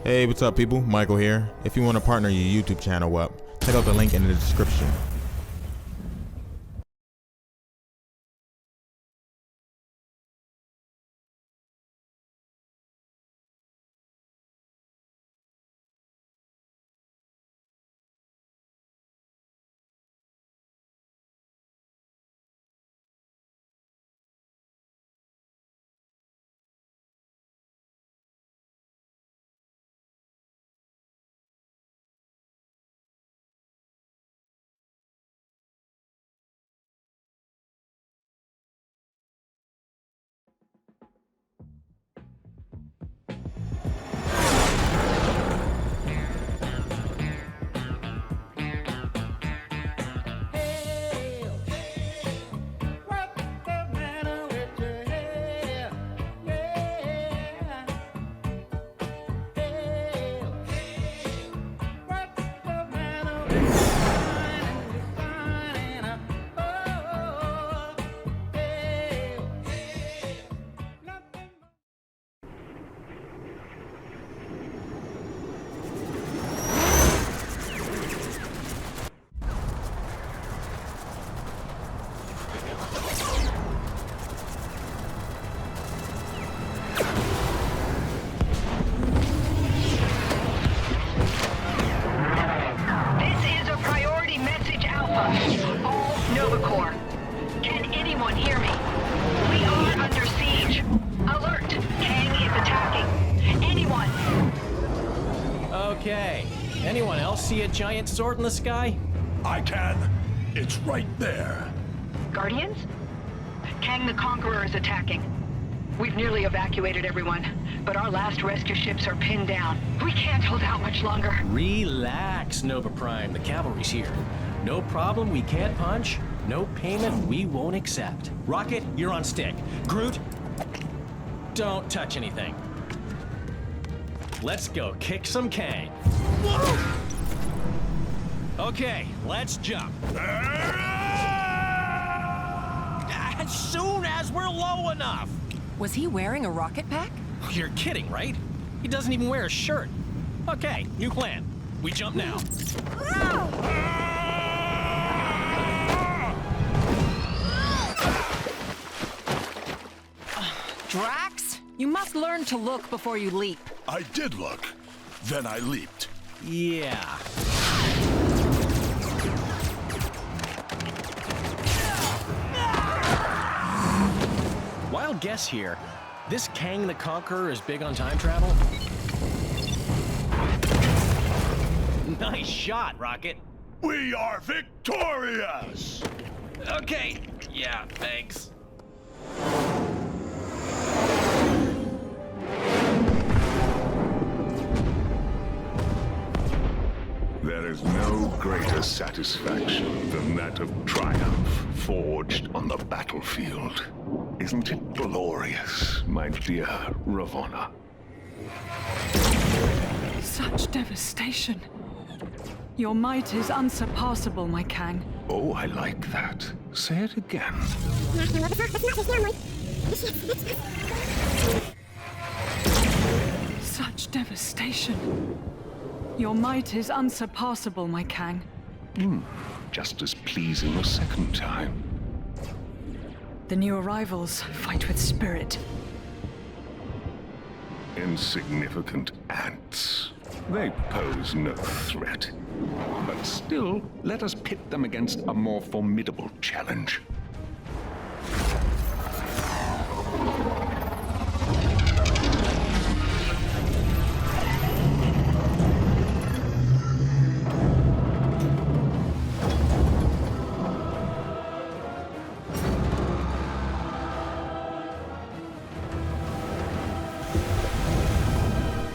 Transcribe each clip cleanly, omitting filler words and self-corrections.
Hey, what's up people? Michael here. If you want to partner your YouTube channel up, check out the link in the description. Can anyone hear me? We are under siege. Alert! Kang is attacking. Anyone? Okay. Anyone else see a giant sword in the sky? I can. It's right there. Guardians? Kang the Conqueror is attacking. We've nearly evacuated everyone, but our last rescue ships are pinned down. We can't hold out much longer. Relax, Nova Prime. The cavalry's here. No problem we can't punch. No payment we won't accept. Rocket, you're on stick. Groot, don't touch anything. Let's go kick some Kang. Whoa! Okay, let's jump. As soon as we're low enough. Was he wearing a rocket pack? You're kidding, right? He doesn't even wear a shirt. Okay, new plan. We jump now. Drax, you must learn to look before you leap. I did look. Then I leaped. Yeah. Wild guess here. This Kang the Conqueror is big on time travel? Nice shot, Rocket. We are victorious! Okay, yeah, thanks. There is no greater satisfaction than that of triumph forged on the battlefield. Isn't it glorious, my dear Ravonna? Such devastation. Your might is unsurpassable, my Kang. Oh, I like that. Say it again. Such devastation. Your might is unsurpassable, my Kang. Just as pleasing a second time. The new arrivals fight with spirit. Insignificant ants. They pose no threat. But still, let us pit them against a more formidable challenge.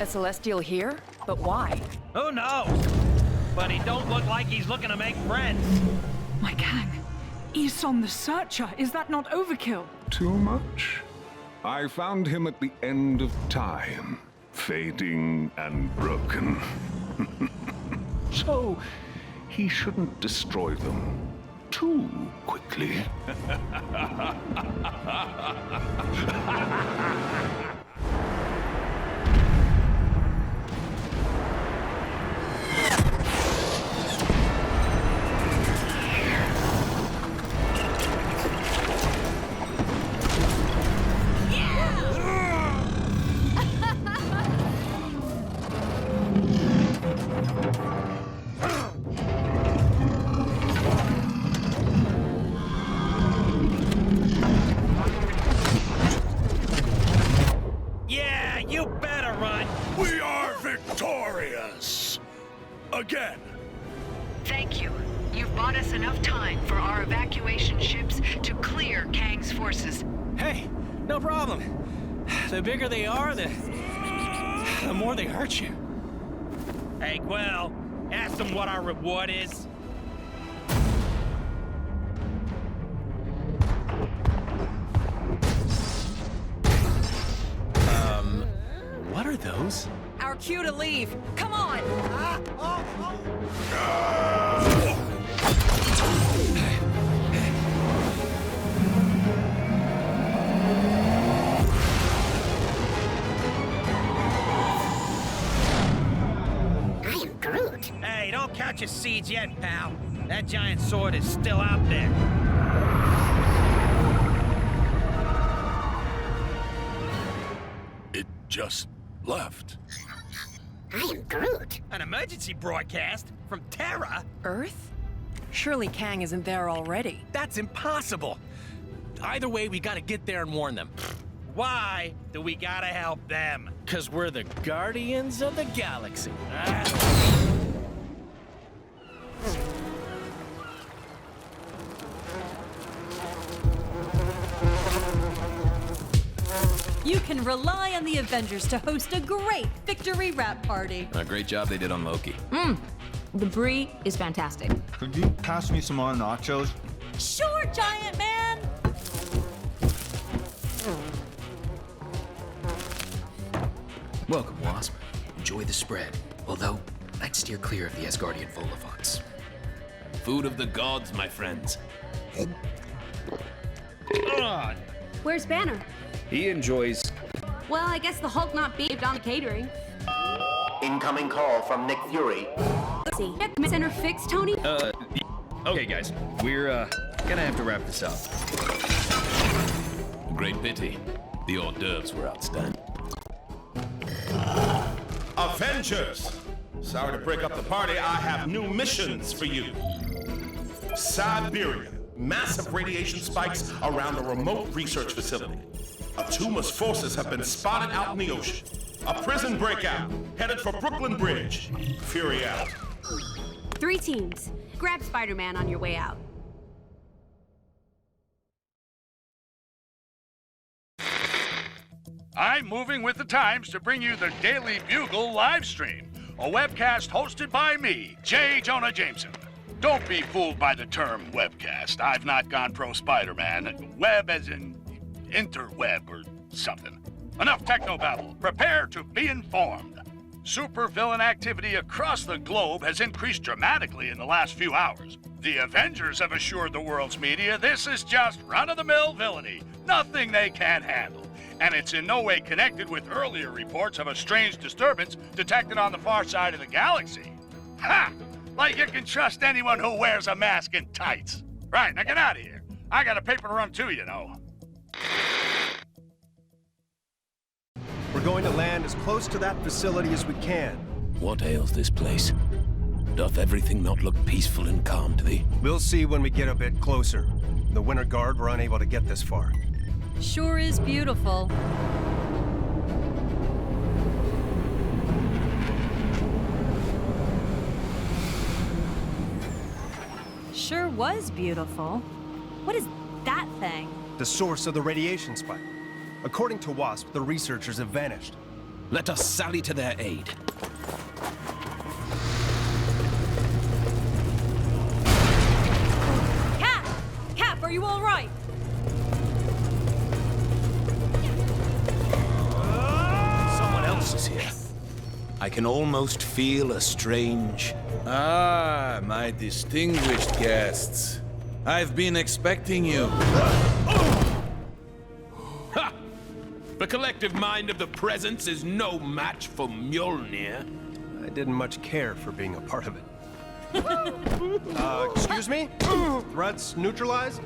A Celestial here? But why? Who knows? But he don't look like he's looking to make friends. My Kang. Isom the Searcher, is that not overkill? Too much? I found him at the end of time, fading and broken. So, he shouldn't destroy them too quickly. Yeah, you better run. We are victorious! Again! Thank you. You've bought us enough time for our evacuation ships to clear Kang's forces. Hey, no problem. The bigger they are, the more they hurt you. Hey, Quill, ask them what our reward is. What are those? Our cue to leave. Come on! Hey, don't count your seeds yet, pal. That giant sword is still out there. It just left. An emergency broadcast from Terra? Earth? Surely Kang isn't there already. That's impossible. Either way, we gotta get there and warn them. Why do we gotta help them? 'Cause we're the Guardians of the Galaxy. You can rely on the Avengers to host a great victory rap party. A great job they did on Loki. The brie is fantastic. Could you pass me some more nachos? Sure, giant man! Welcome, Wasp. Enjoy the spread. Although, I'd steer clear of the Asgardian Volivants. Food of the gods, my friends. Where's Banner? He enjoys... Well, I guess the Hulk not being on the catering. Incoming call from Nick Fury. Let's see. Get center fixed, Tony? Okay, guys. We're, gonna have to wrap this up. Great pity. The hors d'oeuvres were outstanding. Avengers! Sorry to break up the party, I have new missions for you. Siberian. Massive radiation spikes around a remote research facility. Atuma's forces have been spotted out in the ocean. A prison breakout, headed for Brooklyn Bridge. Fury out. 3 teams. Grab Spider-Man on your way out. I'm moving with the times to bring you the Daily Bugle live stream, a webcast hosted by me, J. Jonah Jameson. Don't be fooled by the term webcast. I've not gone pro Spider-Man. Web as in interweb or something. Enough techno-babble. Prepare to be informed. Supervillain activity across the globe has increased dramatically in the last few hours. The Avengers have assured the world's media this is just run-of-the-mill villainy, nothing they can't handle. And it's in no way connected with earlier reports of a strange disturbance detected on the far side of the galaxy. Ha! Like you can trust anyone who wears a mask and tights. Right, now get out of here. I got a paper to run too, you know. We're going to land as close to that facility as we can. What ails this place? Doth everything not look peaceful and calm to thee? We'll see when we get a bit closer. The Winter Guard were unable to get this far. Sure is beautiful. Sure was beautiful. What is that thing? The source of the radiation spike. According to WASP, the researchers have vanished. Let us sally to their aid. Cap! Cap, are you all right? Someone else is here. I can almost feel a strange... Ah, my distinguished guests. I've been expecting you. Ha! The collective mind of the presence is no match for Mjolnir. I didn't much care for being a part of it. Excuse me? Threats neutralized?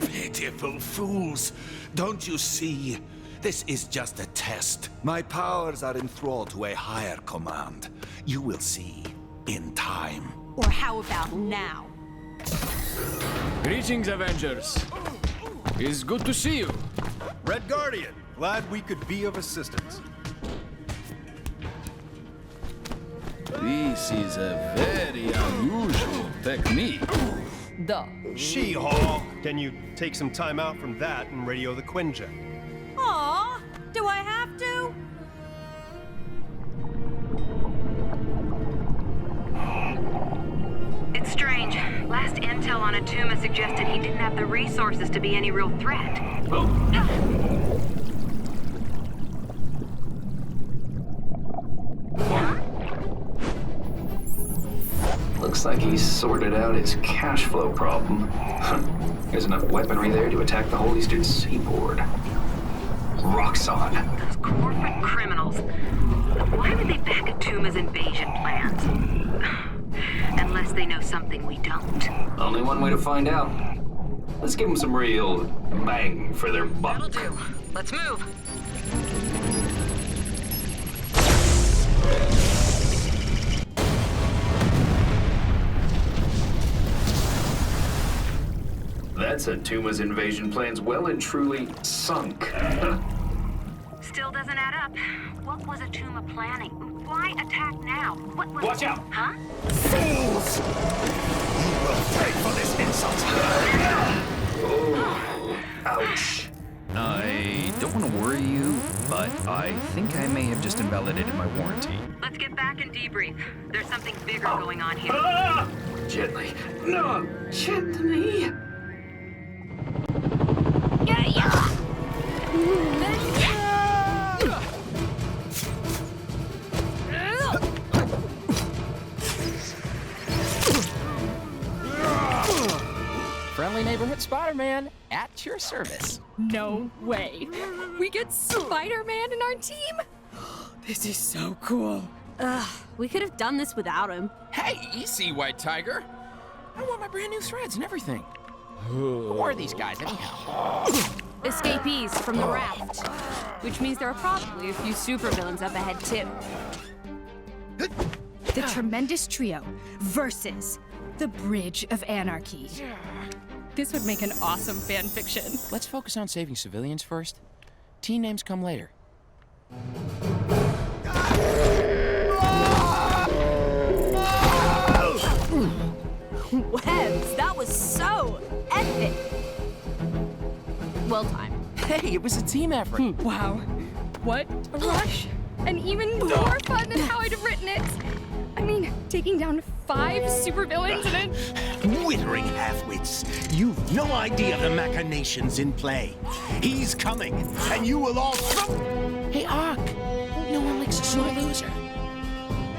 Pitiful fools. Don't you see? This is just a test. My powers are enthralled to a higher command. You will see in time. Or how about now? Greetings, Avengers. It's good to see you. Red Guardian, glad we could be of assistance. This is a very unusual technique. Duh. She-Hulk! Can you take some time out from that and radio the Quinjet? Aw, do I have to? It's strange. Last intel on Atuma suggested he didn't have the resources to be any real threat. Looks like he's sorted out his cash flow problem. There's enough weaponry there to attack the whole eastern seaboard. Roxxon. Those corporate criminals. Why would they back Atuma's invasion plans? Unless they know something we don't. Only one way to find out. Let's give them some real bang for their buck. That'll do. Let's move. That's Atuma's invasion plans well and truly sunk. Still doesn't add up. What was Atuma planning? Why attack now? What was... Watch out! Huh? Fools! You will pay for this insult! Oh, ouch. I don't want to worry you, but I think I may have just invalidated my warranty. Let's get back and debrief. There's something bigger going on here. Ah! Gently. No, gently. Friendly neighborhood Spider-Man at your service. No way. We get Spider-Man in our team? This is so cool. Ugh, we could have done this without him. Hey, easy, White Tiger. I want my brand new threads and everything. Who are these guys, anyhow? Escapees from the raft. Which means there are probably a few supervillains up ahead, too. The Tremendous Trio versus the Bridge of Anarchy. This would make an awesome fan fiction. Let's focus on saving civilians first. Team names come later. Webs, that was so epic. Well timed. Hey, it was a team effort. Wow. What a rush. And even more fun than how I'd have written it. I mean, taking down 5 supervillains and a... Withering half-wits. You've no idea the machinations in play. He's coming, and you will all... Hey, Ock. No one likes a sore loser.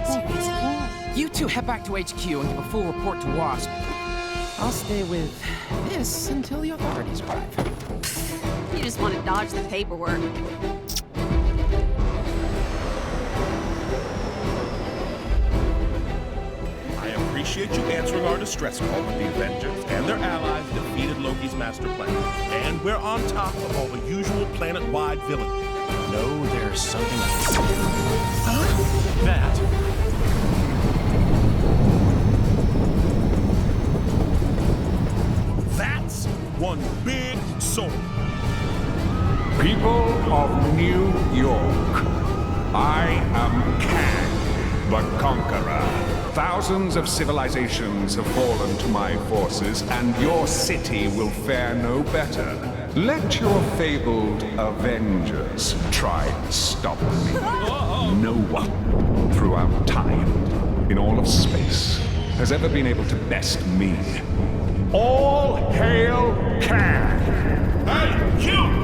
Seriously. You two head back to HQ and give a full report to Wasp. I'll stay with this until the authorities arrive. You just want to dodge the paperwork. I appreciate you answering our distress call when the Avengers and their allies defeated Loki's master plan. And we're on top of all the usual planet-wide villainy. No, there's something else. Huh? That. That's one big sword. People of New York, I am Kang, the Conqueror. Thousands of civilizations have fallen to my forces, and your city will fare no better. Let your fabled Avengers try and stop me. No one throughout time, in all of space, has ever been able to best me. All hail Kang! Hey, you!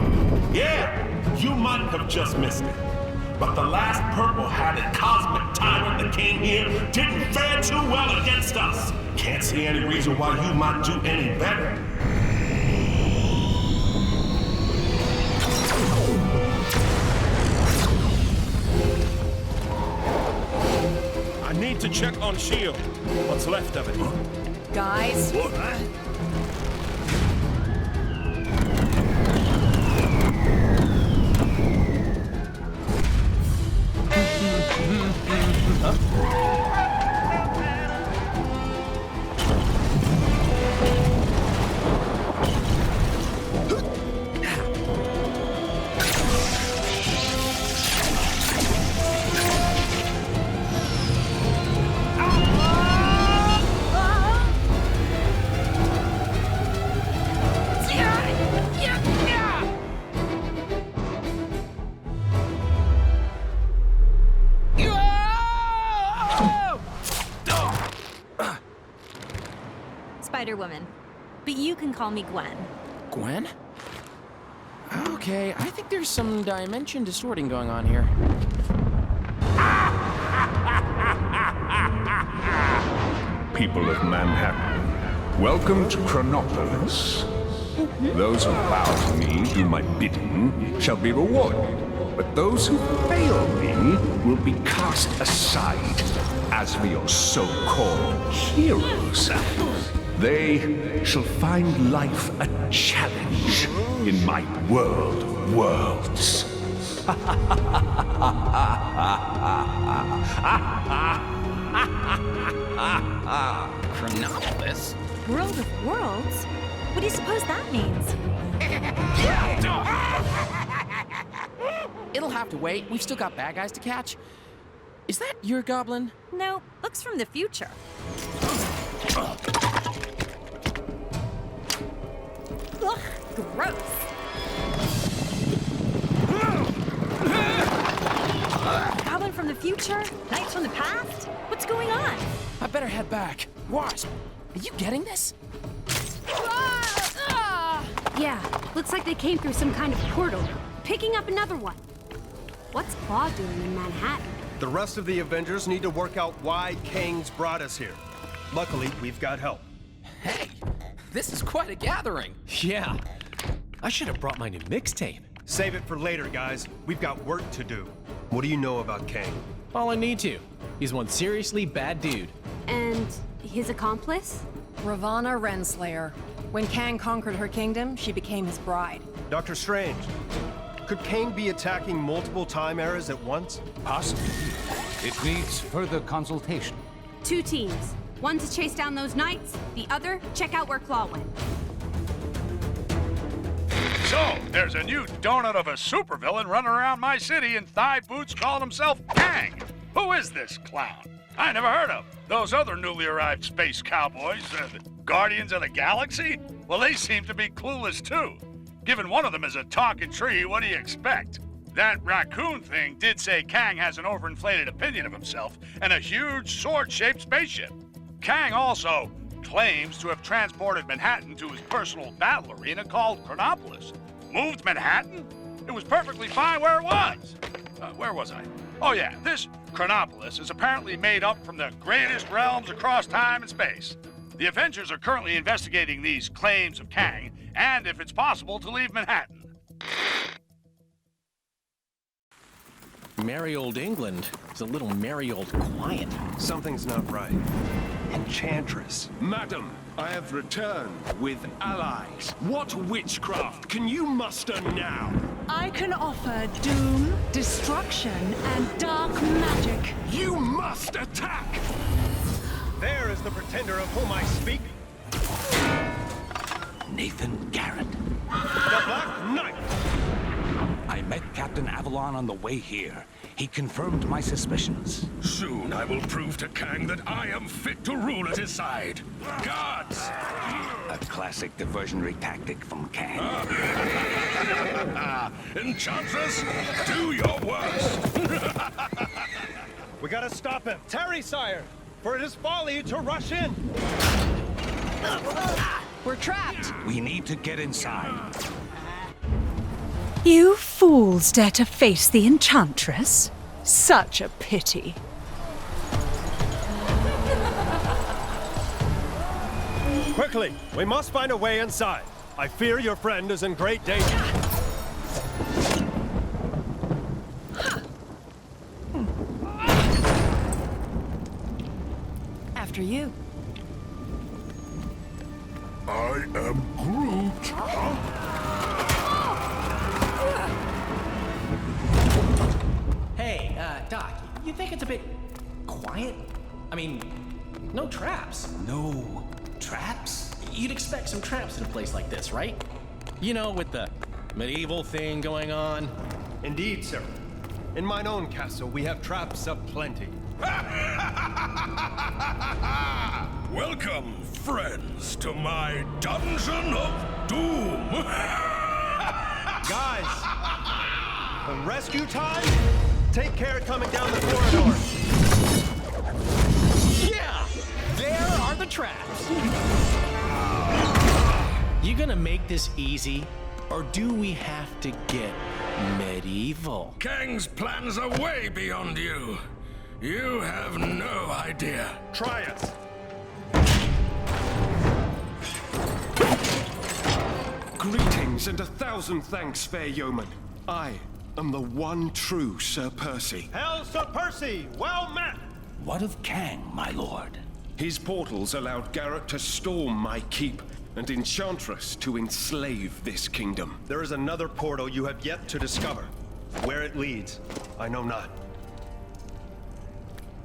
Yeah, you might have just missed it. But the last purple-hatted cosmic tyrant that came here didn't fare too well against us. Can't see any reason why you might do any better. I need to check on S.H.I.E.L.D. What's left of it. Guys. Spider-Woman. But you can call me Gwen. Gwen? Okay, I think there's some dimension distorting going on here. People of Manhattan, welcome to Kanopolis. Those who bow to me, do my bidding, shall be rewarded. But those who fail me will be cast aside as for your so-called heroes. They shall find life a challenge in my world of worlds. Kanopolis? World of Worlds? What do you suppose that means? It'll have to wait. We've still got bad guys to catch. Is that your goblin? No, looks from the future. Ugh, gross. Goblin from the future? Knights from the past? What's going on? I better head back. Wasp, are you getting this? Yeah, looks like they came through some kind of portal, picking up another one. What's Klaw doing in Manhattan? The rest of the Avengers need to work out why Kang's brought us here. Luckily, we've got help. Hey, this is quite a gathering. Yeah, I should have brought my new mixtape. Save it for later, guys. We've got work to do. What do you know about Kang? All I need to. He's one seriously bad dude. And his accomplice? Ravana Renslayer. When Kang conquered her kingdom, she became his bride. Dr. Strange, could Kang be attacking multiple time eras at once? Possibly. It needs further consultation. 2 teams. One to chase down those knights, the other, check out where Klaw went. So, there's a new donut of a supervillain running around my city in thigh boots calling himself Kang. Who is this clown? I never heard of. Those other newly arrived space cowboys, the Guardians of the Galaxy? Well, they seem to be clueless too. Given one of them is a talking tree, what do you expect? That raccoon thing did say Kang has an overinflated opinion of himself and a huge sword-shaped spaceship. Kang also claims to have transported Manhattan to his personal battle arena called Kanopolis. Moved Manhattan? It was perfectly fine where it was. Where was I? Oh yeah, this Kanopolis is apparently made up from the greatest realms across time and space. The Avengers are currently investigating these claims of Kang, and if it's possible to leave Manhattan. Merry old England is a little merry old quiet. Something's not right. Enchantress. Madam, I have returned with allies. What witchcraft can you muster now? I can offer doom, destruction, and dark magic. You must attack! There is the pretender of whom I speak. Nathan Garrett. The Black Knight! I met Captain Avalon on the way here. He confirmed my suspicions. Soon I will prove to Kang that I am fit to rule at his side. Guards! A classic diversionary tactic from Kang. Enchantress, do your worst! We gotta stop him. Tarry, sire, for it is folly to rush in. We're trapped. We need to get inside. You fools dare to face the Enchantress? Such a pity. Quickly, we must find a way inside. I fear your friend is in great danger. After you. I am Groot. Hey, Doc, you think it's a bit quiet. I mean, no traps. No traps? You'd expect some traps in a place like this, right? You know, with the medieval thing going on. Indeed, sir. In mine own castle, we have traps aplenty. Welcome, friends, to my dungeon of doom. Guys, the rescue time? Take care coming down the corridor. Yeah, there are the traps. You gonna make this easy, or do we have to get medieval? Kang's plans are way beyond you. You have no idea. Try us. Greetings and 1,000 thanks, fair yeoman. I am the one true Sir Percy. Hail, Sir Percy! Well met! What of Kang, my lord? His portals allowed Garrett to storm my keep, and Enchantress to enslave this kingdom. There is another portal you have yet to discover. Where it leads, I know not.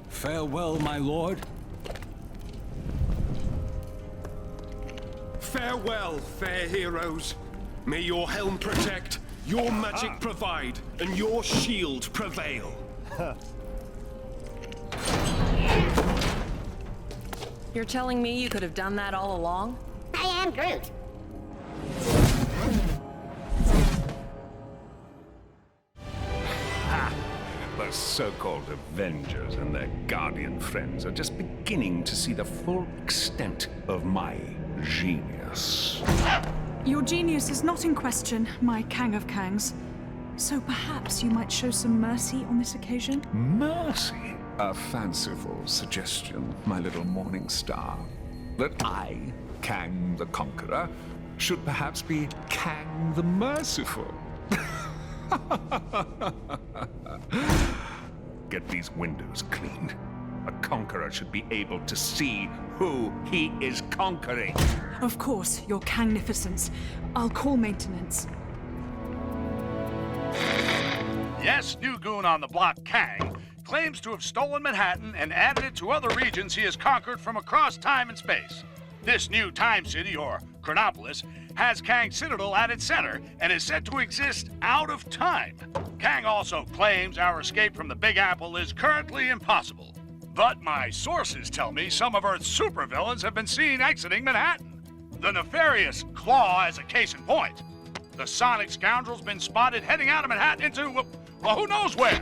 Farewell, my lord. Farewell, fair heroes. May your helm protect, your magic provide, and your shield prevail. You're telling me you could have done that all along? I am Groot. The so-called Avengers and their Guardian friends are just beginning to see the full extent of my genius. Your genius is not in question, my Kang of Kangs. So perhaps you might show some mercy on this occasion? Mercy? A fanciful suggestion, my little morning star. That I, Kang the Conqueror, should perhaps be Kang the Merciful. Get these windows cleaned. A conqueror should be able to see who he is conquering. Of course, your Kangnificence. I'll call maintenance. Yes, new goon on the block, Kang, claims to have stolen Manhattan and added it to other regions he has conquered from across time and space. This new time city, or Kanopolis, has Kang's Citadel at its center and is said to exist out of time. Kang also claims our escape from the Big Apple is currently impossible. But my sources tell me some of Earth's supervillains have been seen exiting Manhattan. The nefarious Klaw as a case in point. The Sonic scoundrel's been spotted heading out of Manhattan into, well, who knows where.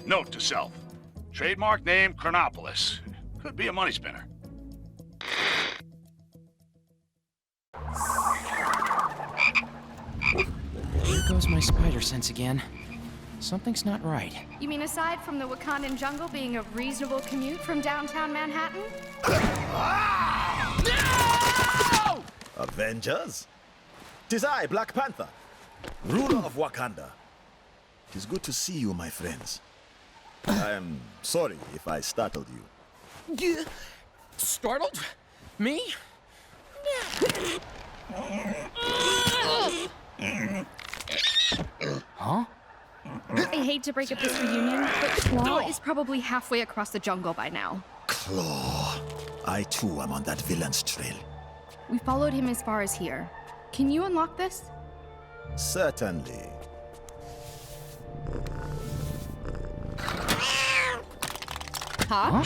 Note to self, trademark name Kanopolis. Could be a money spinner. Here goes my spider sense again. Something's not right. You mean aside from the Wakandan jungle being a reasonable commute from downtown Manhattan? No! Avengers? 'Tis I, Black Panther, ruler of Wakanda. 'Tis good to see you, my friends. I am sorry if I startled you. Startled? Me? Huh? I hate to break up this reunion, but Klaw is probably halfway across the jungle by now. Klaw. I too am on that villain's trail. We followed him as far as here. Can you unlock this? Certainly. Huh?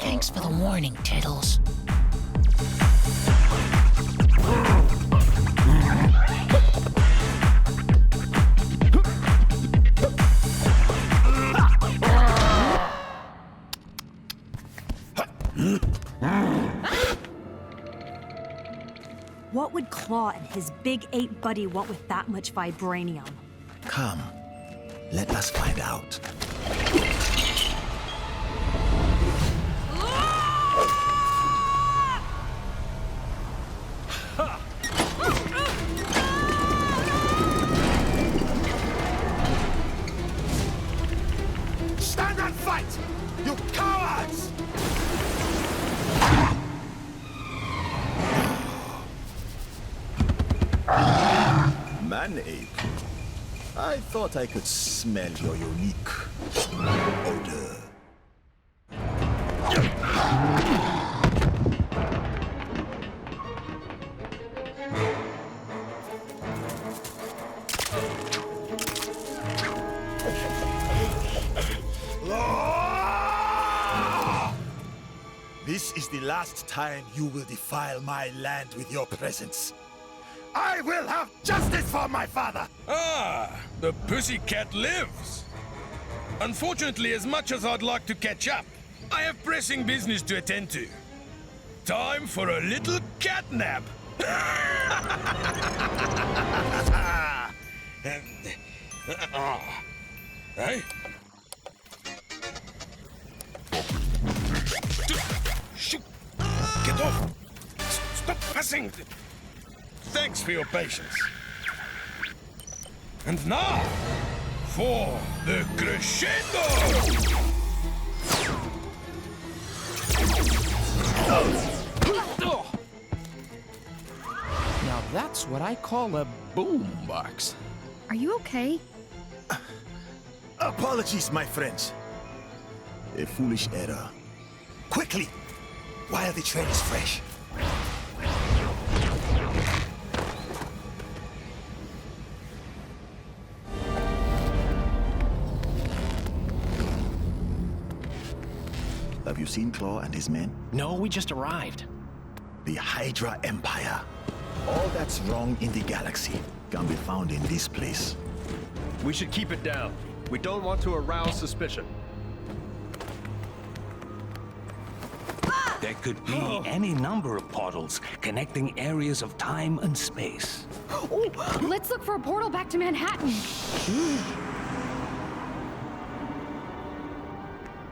Thanks for the warning, Tiddles. What would Klaw and his big ape buddy want with that much vibranium? Come, let us find out. Stand and fight! You cowards! An ape? I thought I could smell your unique odor. This is the last time you will defile my land with your presence. I will have justice for my father! Ah, the pussycat lives. Unfortunately, as much as I'd like to catch up, I have pressing business to attend to. Time for a little cat nap. Hey? Shoot! Get off! Stop passing! Thanks for your patience. And now, for the crescendo! Now that's what I call a boombox. Are you okay? Apologies, my friends. A foolish error. Quickly, while the train is fresh. Have you seen Klaw and his men? No, we just arrived. The Hydra Empire. All that's wrong in the galaxy can be found in this place. We should keep it down. We don't want to arouse suspicion. There could be any number of portals connecting areas of time and space. Oh, let's look for a portal back to Manhattan.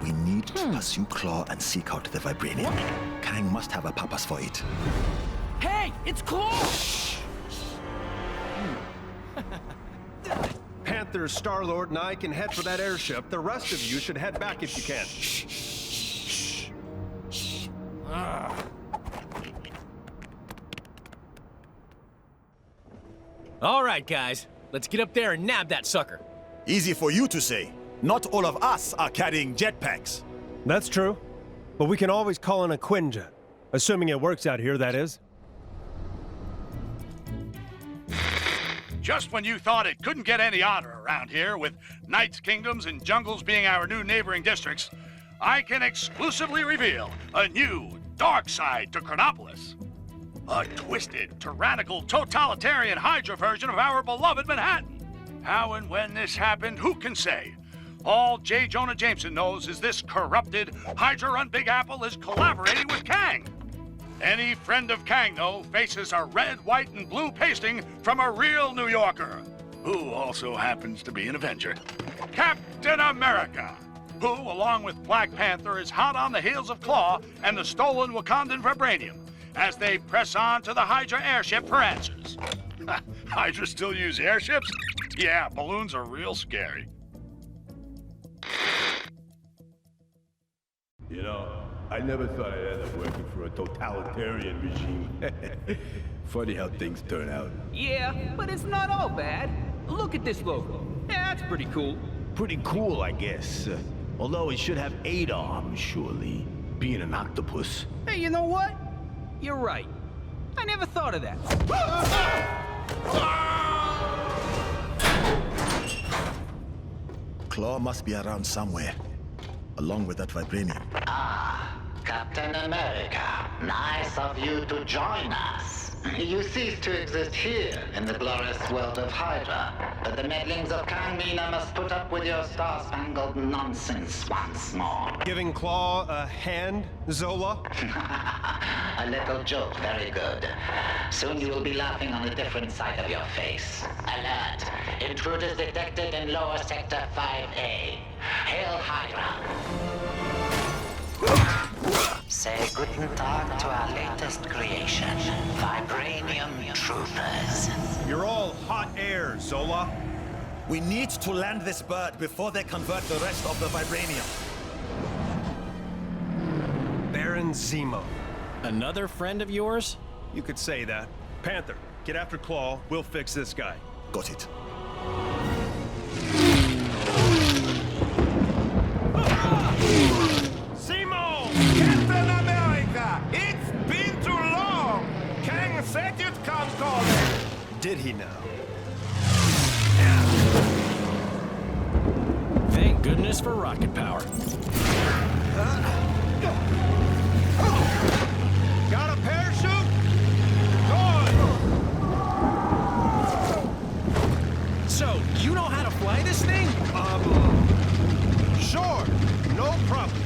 We need to pursue Klaw and seek out the vibranium. Kang must have a purpose for it. Hey, it's Klaw! Panther, Star-Lord, and I can head for that airship. The rest of you should head back if you can. All right, guys. Let's get up there and nab that sucker. Easy for you to say. Not all of us are carrying jetpacks. That's true. But we can always call in a Quinjet. Assuming it works out here, that is. Just when you thought it couldn't get any odder around here, with Knights' Kingdoms and Jungles being our new neighboring districts, I can exclusively reveal a new dark side to Kanopolis. A twisted, tyrannical, totalitarian Hydra version of our beloved Manhattan. How and when this happened, who can say? All J. Jonah Jameson knows is this corrupted, Hydra-run Big Apple is collaborating with Kang. Any friend of Kang, though, faces a red, white, and blue pasting from a real New Yorker, who also happens to be an Avenger. Captain America, who, along with Black Panther, is hot on the heels of Klaw and the stolen Wakandan vibranium, as they press on to the Hydra airship for answers. Hydra still use airships? Yeah, balloons are real scary. You know, I never thought I'd end up working for a totalitarian regime. Funny how things turn out. Yeah, but it's not all bad. Look at this logo. Yeah, that's pretty cool. Pretty cool, I guess. Although it should have 8 arms, surely. Being an octopus. Hey, you know what? You're right. I never thought of that. Klaw must be around somewhere, along with that vibranium. Ah, Captain America. Nice of you to join us. You cease to exist here in the glorious world of Hydra, but the meddlings of Kang must put up with your star-spangled nonsense once more. Giving Klaw a hand, Zola? A little joke, very good. Soon you will be laughing on a different side of your face. Alert! Intruders detected in lower sector 5A. Hail Hydra! Say guten Tag to our latest creation, vibranium troopers. You're all hot air, Zola. We need to land this bird before they convert the rest of the vibranium. Baron Zemo. Another friend of yours? You could say that. Panther, get after Klaw. We'll fix this guy. Got it. Simo! Captain America! It's been too long! Kang said you'd come calling! Did he now? Thank goodness for rocket power. Got a parachute? Good! So, you know how to fly this thing? Sure, no problem.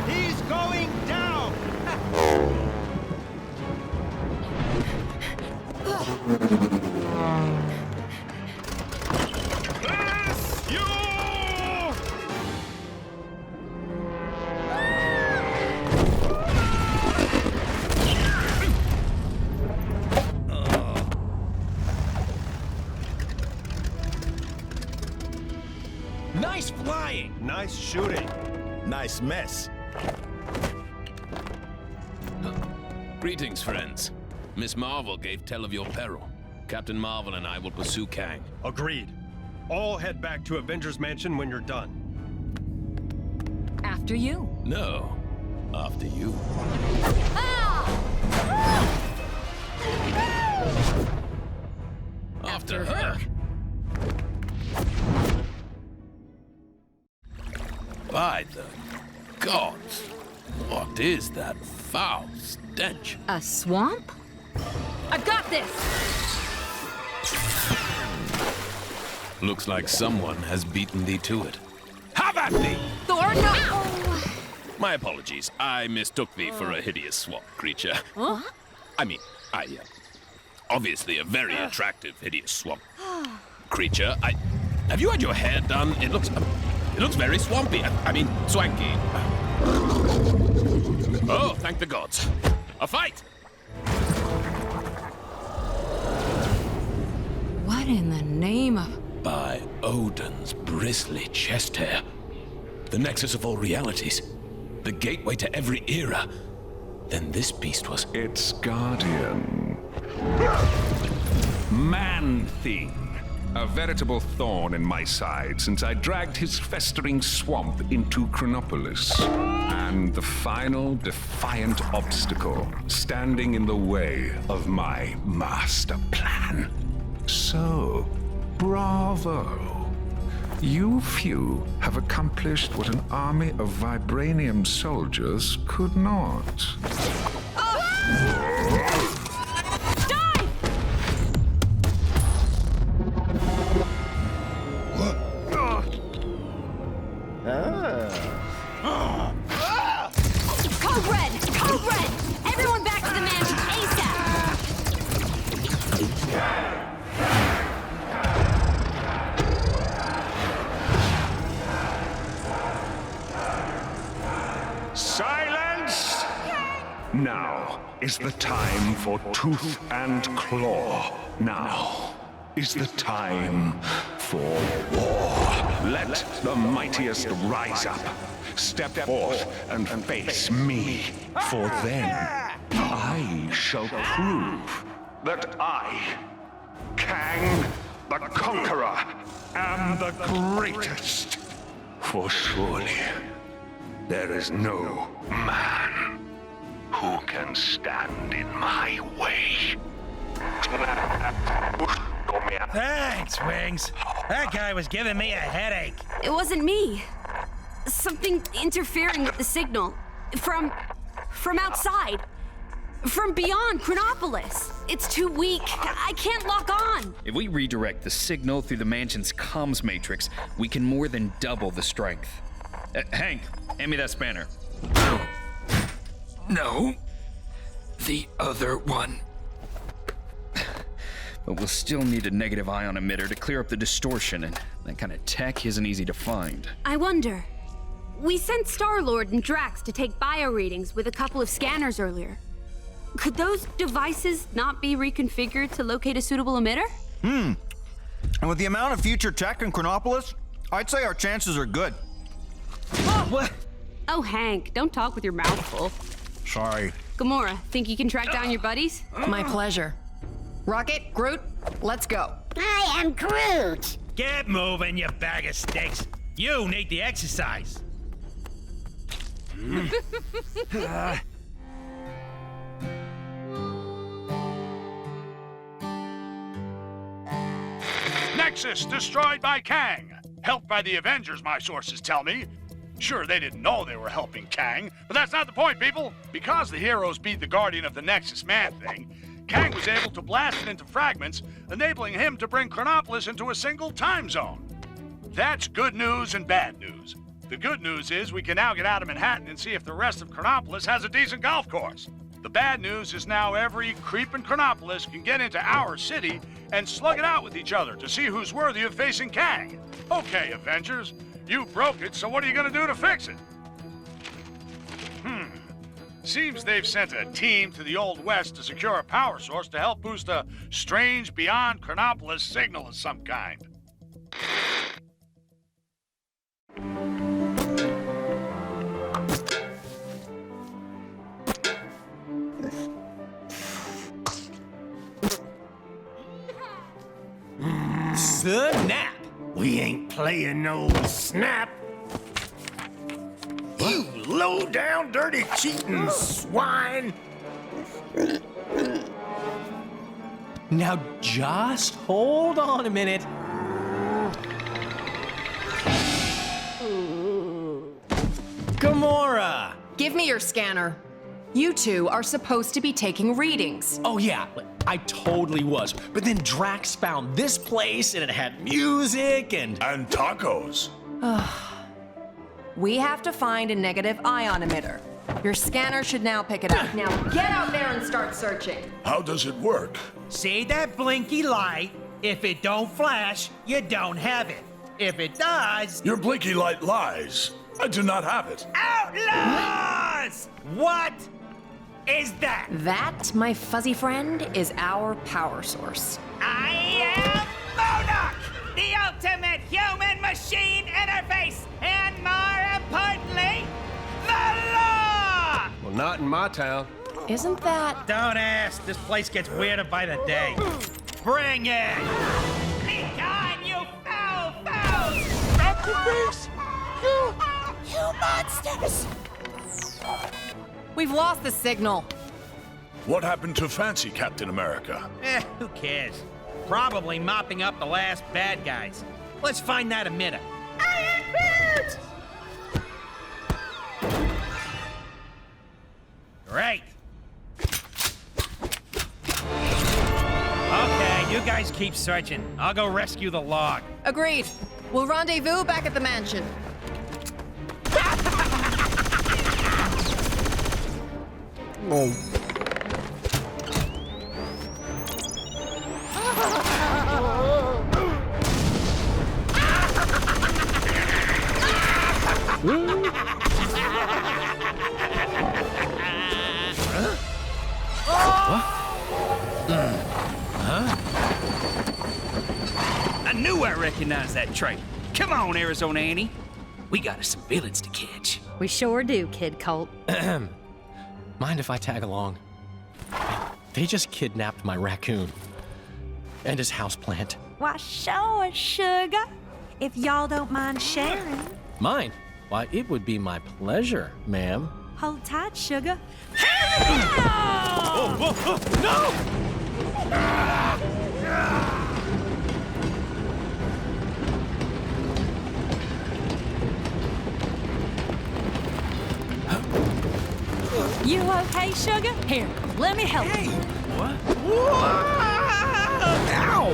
He's going down! Bless you! Nice flying! Nice shooting. Nice mess. Greetings, friends. Miss Marvel gave tell of your peril. Captain Marvel and I will pursue Kang. Agreed. All head back to Avengers Mansion when you're done. After you. No, after you. After her. By the gods, what is that foul stench? A swamp? I've got this! Looks like someone has beaten thee to it. Have at thee! Thor, no! My apologies. I mistook thee for a hideous swamp creature. Huh? I mean, obviously a very attractive, hideous swamp creature. Have you had your hair done? It looks very swampy. I mean, swanky. Oh, thank the gods. A fight! What in the name of... By Odin's bristly chest hair. The nexus of all realities. The gateway to every era. Then this beast was... Its guardian. Man-Thing. A veritable thorn in my side since I dragged his festering swamp into Kanopolis. And the final defiant obstacle standing in the way of my master plan. So, bravo. You few have accomplished what an army of vibranium soldiers could not. Code Red! Code Red! Everyone back to the mansion ASAP! Silence! Now is the time for tooth and claw. Now is the time for war. Let the mightiest rise up. Step forth and face me. For then I shall prove that I, Kang the Conqueror, am the greatest. For surely there is no man who can stand in my way. Thanks, Wings. That guy was giving me a headache. It wasn't me. Something interfering with the signal. From outside. From beyond Kanopolis. It's too weak. I can't lock on. If we redirect the signal through the mansion's comms matrix, we can more than double the strength. Hank, hand me that spanner. No. The other one. But we'll still need a negative ion emitter to clear up the distortion, and that kind of tech isn't easy to find. I wonder. We sent Star-Lord and Drax to take bio readings with a couple of scanners earlier. Could those devices not be reconfigured to locate a suitable emitter? And with the amount of future tech in Kanopolis, I'd say our chances are good. What? Oh, Hank, don't talk with your mouth full. Sorry. Gamora, think you can track down your buddies? My pleasure. Rocket, Groot, let's go. I am Groot. Get moving, you bag of sticks. You need the exercise. Nexus destroyed by Kang. Helped by the Avengers, my sources tell me. Sure, they didn't know they were helping Kang, but that's not the point, people. Because the heroes beat the Guardian of the Nexus Man-Thing, Kang was able to blast it into fragments, enabling him to bring Kanopolis into a single time zone. That's good news and bad news. The good news is we can now get out of Manhattan and see if the rest of Kanopolis has a decent golf course. The bad news is now every creep in Kanopolis can get into our city and slug it out with each other to see who's worthy of facing Kang. Okay, Avengers, you broke it, so what are you gonna do to fix it? Seems they've sent a team to the Old West to secure a power source to help boost a strange beyond Kanopolis signal of some kind. Snap! We ain't playing no snap. You low-down, dirty, cheating swine! Now just hold on a minute. Gamora! Give me your scanner. You two are supposed to be taking readings. Oh yeah, I totally was. But then Drax found this place and it had music and tacos. We have to find a negative ion emitter. Your scanner should now pick it up. Now get out there and start searching. How does it work? See that blinky light? If it don't flash, you don't have it. If it does... Your blinky light lies. I do not have it. Outlaws! What is that? That, my fuzzy friend, is our power source. I am MODOK, the ultimate human-machine interface, and more importantly, the law! Well, not in my town. Isn't that... Don't ask. This place gets weirder by the day. Bring it! Be gone, you foul fouls! Masterpiece! You monsters! We've lost the signal. What happened to Fancy Captain America? Who cares? Probably mopping up the last bad guys. Let's find that emitter. I am Groot! Great. Okay, you guys keep searching. I'll go rescue the log. Agreed. We'll rendezvous back at the mansion. I knew I recognized that trait. Come on, Arizona Annie. We got us some villains to catch. We sure do, Kid Colt. Mind if I tag along? They just kidnapped my raccoon. And his houseplant. Why, sure, sugar. If y'all don't mind sharing. Mine? Why, it would be my pleasure, ma'am. Hold tight, sugar. Oh, whoa, whoa, no! You okay, sugar? Here, let me help you. What? Ow!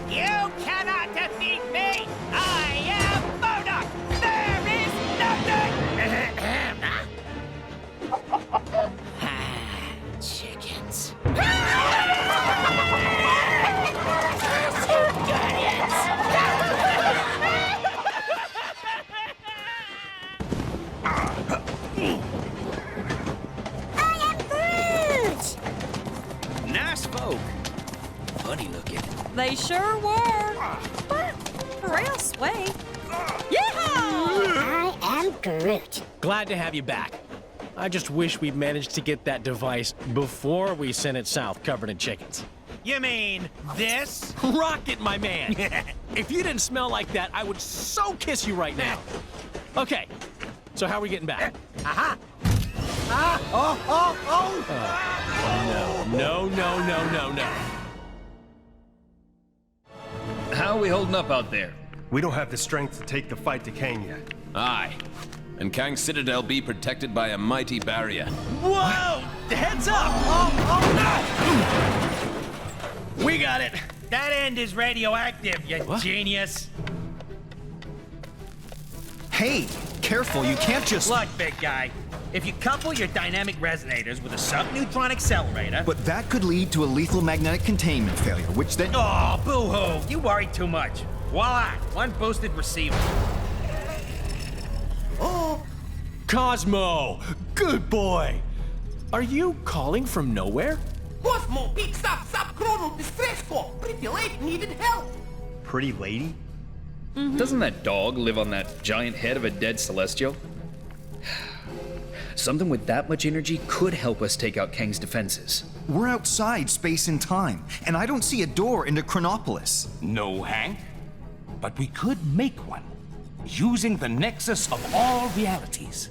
You cannot defeat me! I am MODOK! There is nothing! Chickens. smoke. Funny looking. They sure were. But real sweet. Yeehaw! I am Groot. Glad to have you back. I just wish we'd managed to get that device before we sent it south covered in chickens. You mean this? Rocket, my man! If you didn't smell like that, I would so kiss you right now. Okay, so how are we getting back? Aha! Ah! Oh! No. How are we holding up out there? We don't have the strength to take the fight to Kang yet. Aye. And Kang's Citadel be protected by a mighty barrier. Whoa! Heads up! Oh no! We got it. That end is radioactive, you genius. Hey, careful, you can't just... Look, big guy. If you couple your dynamic resonators with a subneutron accelerator... But that could lead to a lethal magnetic containment failure, which then... Oh, boo-hoo! You worry too much. Voila! One boosted receiver. Oh! Cosmo! Good boy! Are you calling from nowhere? Cosmo picks up subchronal distress call. Pretty lady needed help. Pretty lady? Doesn't that dog live on that giant head of a dead Celestial? Something with that much energy could help us take out Kang's defenses. We're outside space and time, and I don't see a door into Kanopolis. No, Hank. But we could make one, using the Nexus of all realities.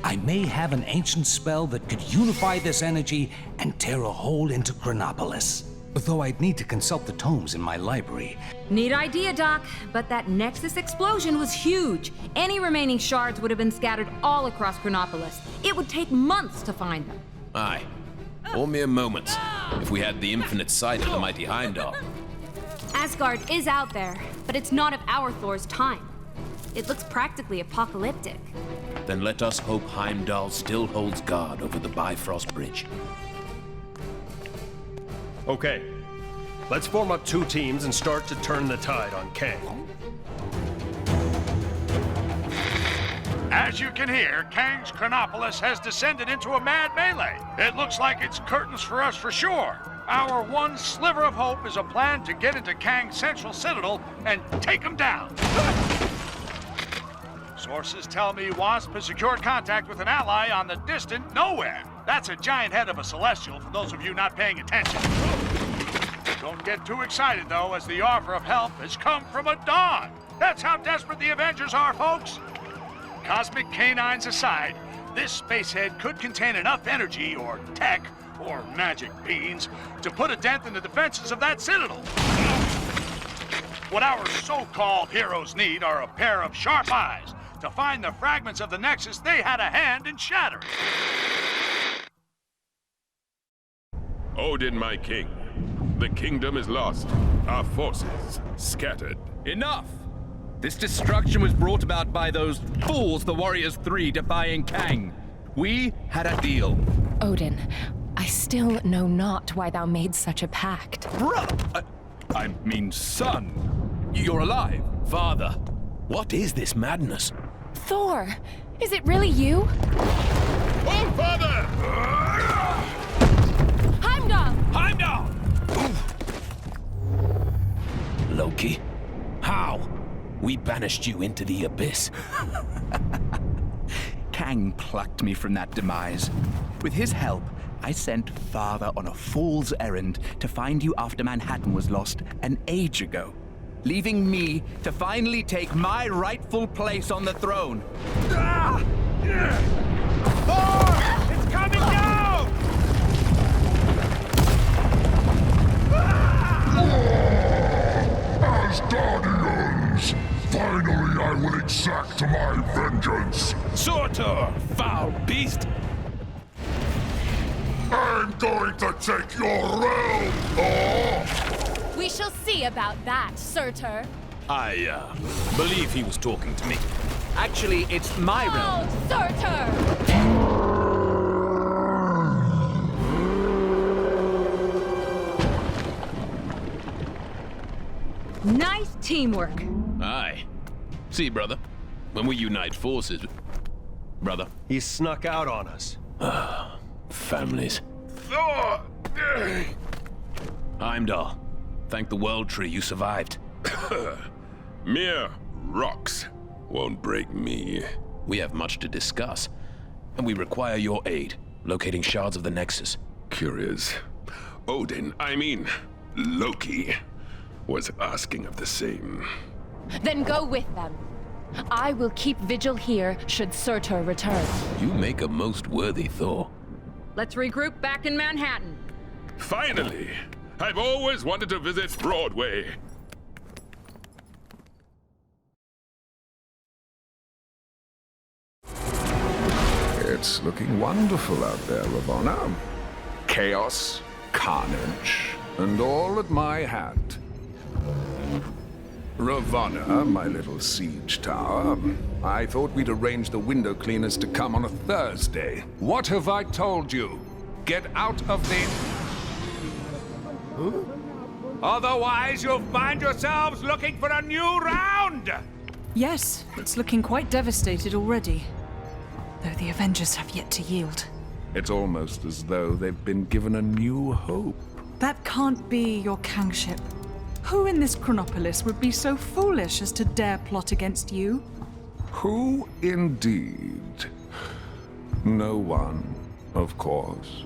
I may have an ancient spell that could unify this energy and tear a hole into Kanopolis. Though I'd need to consult the tomes in my library. Neat idea, Doc, but that Nexus explosion was huge. Any remaining shards would have been scattered all across Kanopolis. It would take months to find them. Aye. Or mere moments, if we had the infinite sight of the mighty Heimdall. Asgard is out there, but it's not of our Thor's time. It looks practically apocalyptic. Then let us hope Heimdall still holds guard over the Bifrost Bridge. Okay, let's form up 2 teams and start to turn the tide on Kang. As you can hear, Kang's Kanopolis has descended into a mad melee. It looks like it's curtains for us for sure. Our one sliver of hope is a plan to get into Kang's central citadel and take him down. Sources tell me Wasp has secured contact with an ally on the distant nowhere. That's a giant head of a Celestial for those of you not paying attention. Don't get too excited, though, as the offer of help has come from a dog. That's how desperate the Avengers are, folks. Cosmic canines aside, this spacehead could contain enough energy or tech or magic beans to put a dent in the defenses of that citadel. What our so-called heroes need are a pair of sharp eyes to find the fragments of the Nexus they had a hand in shattering. Odin, my king. The kingdom is lost. Our forces scattered. Enough! This destruction was brought about by those fools, the Warriors 3, defying Kang. We had a deal. Odin, I still know not why thou made such a pact. I mean, son. You're alive. Father, what is this madness? Thor, is it really you? Oh, Father! Heimdall! Heimdall! Loki, how? We banished you into the abyss. Kang plucked me from that demise. With his help, I sent Father on a fool's errand to find you after Manhattan was lost an age ago, leaving me to finally take my rightful place on the throne. Thor! It's coming down! Asgardians! Finally, I will exact my vengeance! Surtur, foul beast! I'm going to take your realm, Thor! We shall see about that, Surtur. I, believe he was talking to me. Actually, it's my realm. Oh, Surtur! Nice teamwork. Aye. See, brother, when we unite forces, brother. He snuck out on us. Families. Thor! Heimdall, thank the World Tree you survived. Mere rocks won't break me. We have much to discuss, and we require your aid locating shards of the Nexus. Curious. Loki was asking of the same. Then go with them. I will keep vigil here should Surtur return. You make a most worthy Thor. Let's regroup back in Manhattan. Finally! I've always wanted to visit Broadway. It's looking wonderful out there, Ravonna. Chaos, carnage, and all at my hand. Ravonna, my little siege tower, I thought we'd arrange the window cleaners to come on a Thursday. What have I told you? Get out of the... Otherwise, you'll find yourselves looking for a new round! Yes, it's looking quite devastated already. Though the Avengers have yet to yield. It's almost as though they've been given a new hope. That can't be your Kangship. Who in this Chronopolis would be so foolish as to dare plot against you? Who indeed? No one, of course.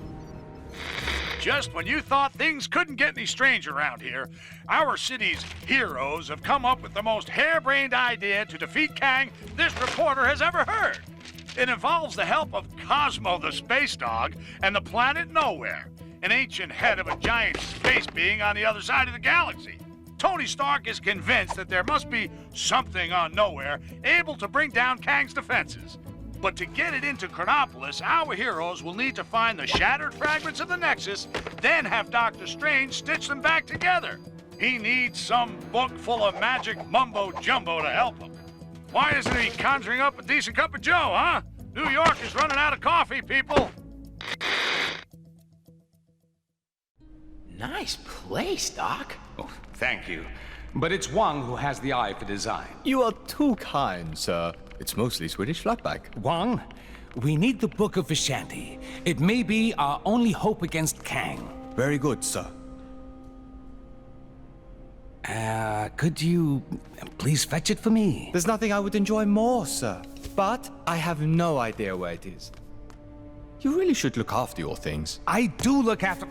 Just when you thought things couldn't get any stranger around here, our city's heroes have come up with the most harebrained idea to defeat Kang this reporter has ever heard. It involves the help of Cosmo the space dog and the planet Nowhere, an ancient head of a giant space being on the other side of the galaxy. Tony Stark is convinced that there must be something on Nowhere able to bring down Kang's defenses. But to get it into Chronopolis, our heroes will need to find the shattered fragments of the Nexus, then have Doctor Strange stitch them back together. He needs some book full of magic mumbo-jumbo to help him. Why isn't he conjuring up a decent cup of joe, huh? New York is running out of coffee, people. Nice place, Doc. Oh, thank you. But it's Wang who has the eye for design. You are too kind, sir. It's mostly Swedish flatback. Wang, we need the Book of Vishanti. It may be our only hope against Kang. Very good, sir. Could you please fetch it for me? There's nothing I would enjoy more, sir. But I have no idea where it is. You really should look after your things. I do look after...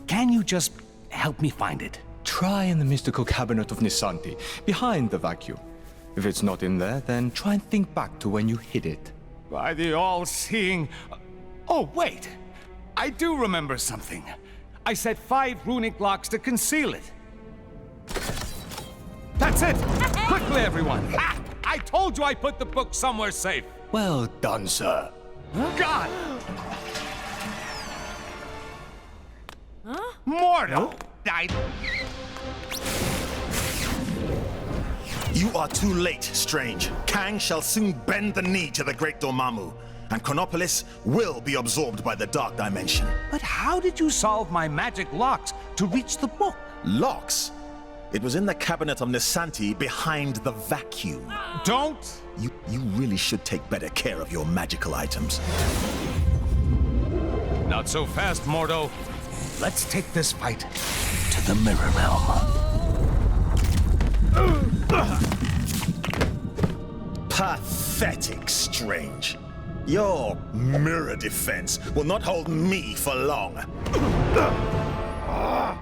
Can you just help me find it? Try in the mystical cabinet of Nisanti, behind the vacuum. If it's not in there, then try and think back to when you hid it. By the all-seeing... Oh, wait! I do remember something. I set 5 runic locks to conceal it. That's it! Quickly, everyone! Ah, I told you I put the book somewhere safe! Well done, sir. God! Huh? Mordo! You are too late, Strange. Kang shall soon bend the knee to the Great Dormammu, and Chronopolis will be absorbed by the Dark Dimension. But how did you solve my magic locks to reach the book? Locks? It was in the cabinet of Nisanti behind the vacuum. Don't! You really should take better care of your magical items. Not so fast, Mordo. Let's take this fight to the Mirror Realm. Pathetic, Strange. Your mirror defense will not hold me for long.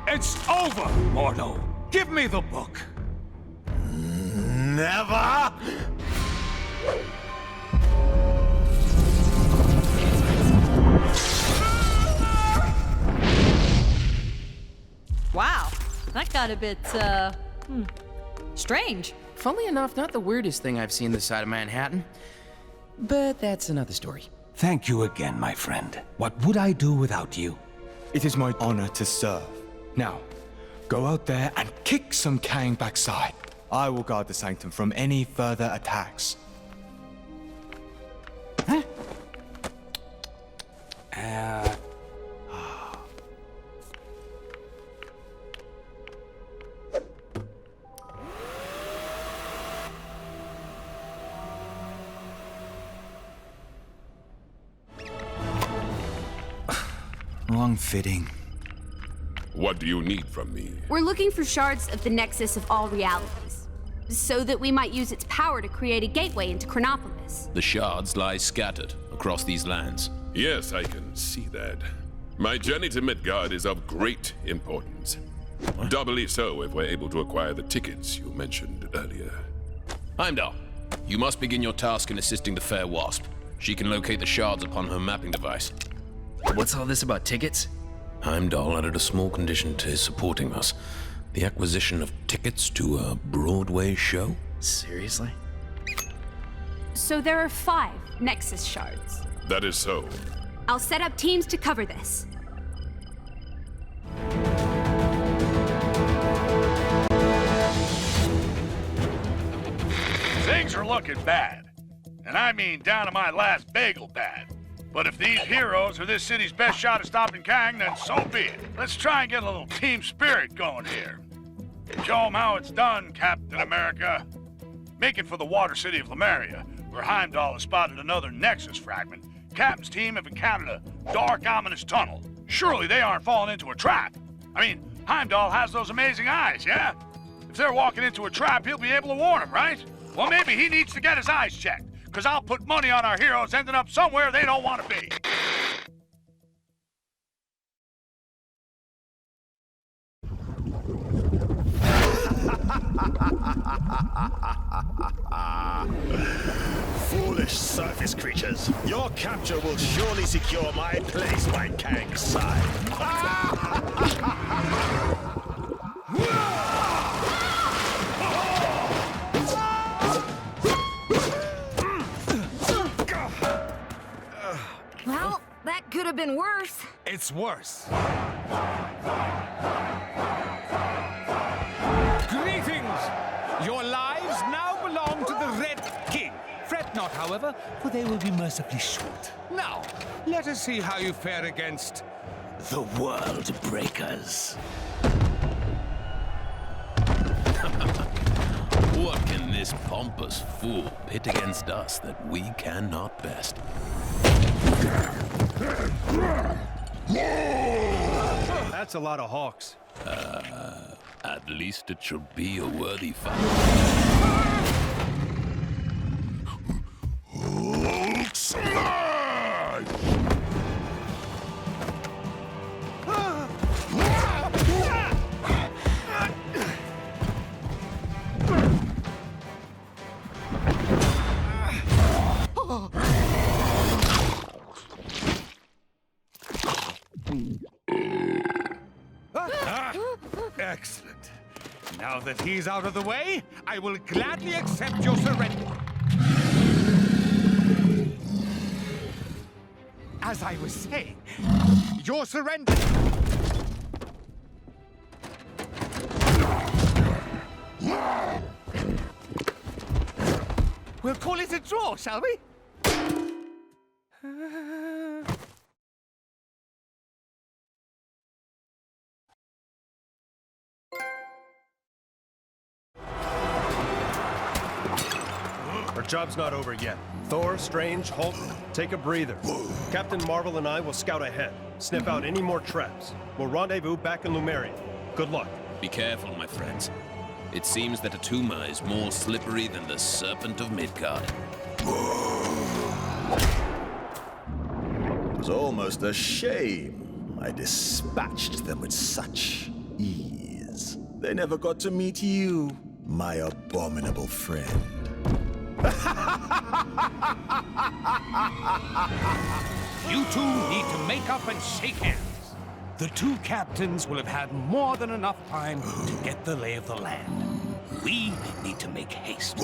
It's over, Mordo. Give me the book. Never! Wow, that got a bit, strange. Funnily enough, not the weirdest thing I've seen this side of Manhattan. But that's another story. Thank you again, my friend. What would I do without you? It is my honor to serve. Now, go out there and kick some Kang backside. I will guard the Sanctum from any further attacks. Huh? Wrong fitting. What do you need from me? We're looking for shards of the Nexus of all realities, so that we might use its power to create a gateway into Kanopolis. The shards lie scattered across these lands. Yes, I can see that. My journey to Midgard is of great importance. Doubly so if we're able to acquire the tickets you mentioned earlier. Heimdall, you must begin your task in assisting the fair Wasp. She can locate the shards upon her mapping device. What's all this about tickets? Heimdall added a small condition to his supporting us. The acquisition of tickets to a Broadway show? Seriously? So there are 5 Nexus shards. That is so. I'll set up teams to cover this. Things are looking bad. And I mean down to my last bagel bad. But if these heroes are this city's best shot at stopping Kang, then so be it. Let's try and get a little team spirit going here. Show 'em how it's done, Captain America. Make it for the water city of Lemuria, where Heimdall has spotted another Nexus fragment. Captain's team have encountered a dark, ominous tunnel. Surely they aren't falling into a trap. I mean, Heimdall has those amazing eyes, yeah? If they're walking into a trap, he'll be able to warn them, right? Well, maybe he needs to get his eyes checked, because I'll put money on our heroes ending up somewhere they don't want to be. Foolish surface creatures. Your capture will surely secure my place by Kang's side. Well, that could have been worse. It's worse. Greetings! Your lives now belong to the Red King. Fret not, however, for they will be mercifully short. Now, let us see how you fare against the World Breakers. What can this pompous fool pit against us that we cannot best? That's a lot of hawks. At least it shall be a worthy fight. Hulk smash! Excellent. Now that he's out of the way, I will gladly accept your surrender. As I was saying, your surrender. We'll call it a draw, shall we? Our job's not over yet. Thor, Strange, Hulk, take a breather. Captain Marvel and I will scout ahead, sniff out any more traps. We'll rendezvous back in Lemuria. Good luck. Be careful, my friends. It seems that Atuma is more slippery than the Serpent of Midgard. It was almost a shame I dispatched them with such ease. They never got to meet you, my abominable friend. You two need to make up and shake hands. The two captains will have had more than enough time to get the lay of the land. We need to make haste.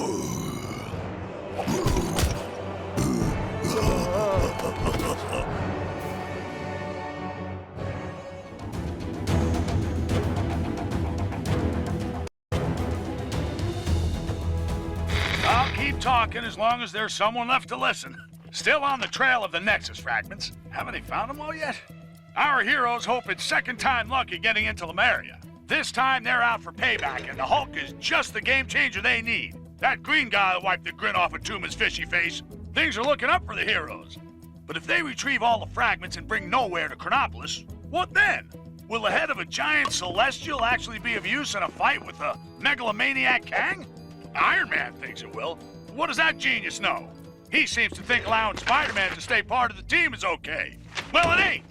I'll keep talking as long as there's someone left to listen. Still on the trail of the Nexus fragments. Haven't they found them all yet? Our heroes hope it's second time lucky getting into Lemuria. This time they're out for payback, and the Hulk is just the game changer they need. That green guy that wiped the grin off of Tuma's fishy face. Things are looking up for the heroes. But if they retrieve all the fragments and bring nowhere to Kanopolis, what then? Will the head of a giant celestial actually be of use in a fight with the megalomaniac Kang? Iron Man thinks it will. What does that genius know? He seems to think allowing Spider-Man to stay part of the team is okay. Well, it ain't.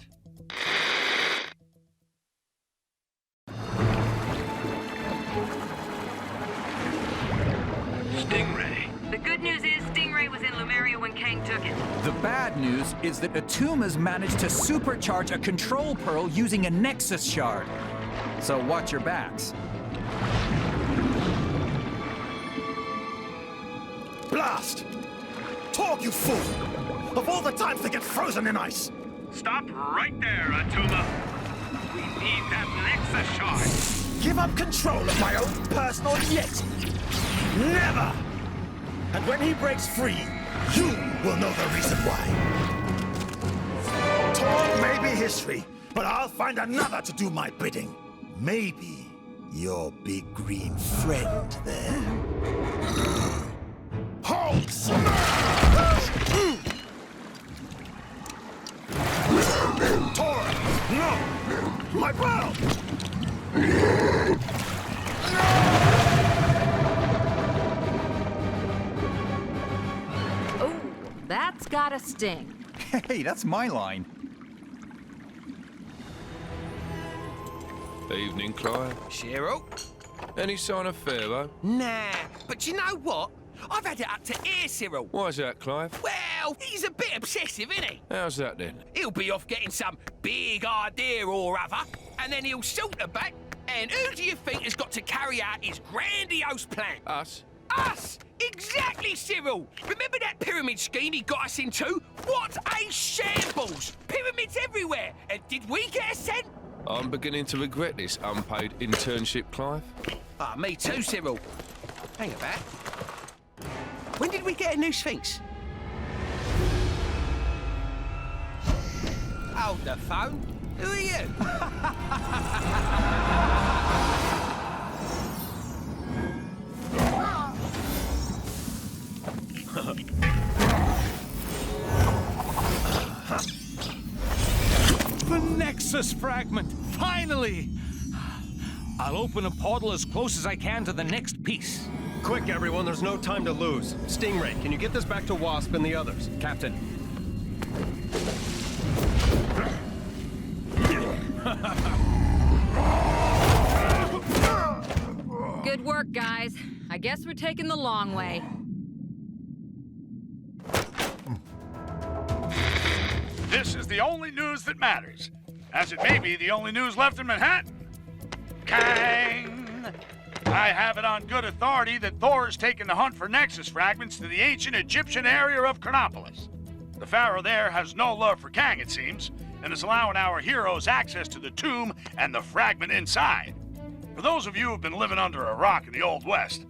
Stingray. The good news is Stingray was in Lemuria when Kang took it. The bad news is that Atuma's managed to supercharge a control pearl using a Nexus shard. So watch your backs. Blast! Talk, you fool! Of all the times to get frozen in ice! Stop right there, Atuma. We need that Nexus shard. Give up control of my own personal Yeti! Never! And when he breaks free, you will know the reason why. Talk may be history, but I'll find another to do my bidding. Maybe your big green friend there. Hold! Tor! No! My bro! Oh, that's gotta sting. Hey, that's my line. Evening, Klaw. Shiro? Any sign of Pharaoh? Nah, but you know what? I've had it up to here, Cyril. Why's that, Clive? Well, he's a bit obsessive, isn't he? How's that then? He'll be off getting some big idea or other, and then he'll saunter back. And who do you think has got to carry out his grandiose plan? Us? Us! Exactly, Cyril! Remember that pyramid scheme he got us into? What a shambles! Pyramids everywhere! And did we get a cent? I'm beginning to regret this unpaid internship, Clive. Ah, me too, Cyril. Hang about. When did we get a new Sphinx? Hold the phone. Who are you? The Nexus fragment! Finally! I'll open a portal as close as I can to the next piece. Quick, everyone, there's no time to lose. Stingray, can you get this back to Wasp and the others? Captain. Good work, guys. I guess we're taking the long way. This is the only news that matters, as it may be the only news left in Manhattan. Kang! I have it on good authority that Thor's taken the hunt for Nexus fragments to the ancient Egyptian area of Kanopolis. The pharaoh there has no love for Kang, it seems, and is allowing our heroes access to the tomb and the fragment inside. For those of you who've been living under a rock in the Old West,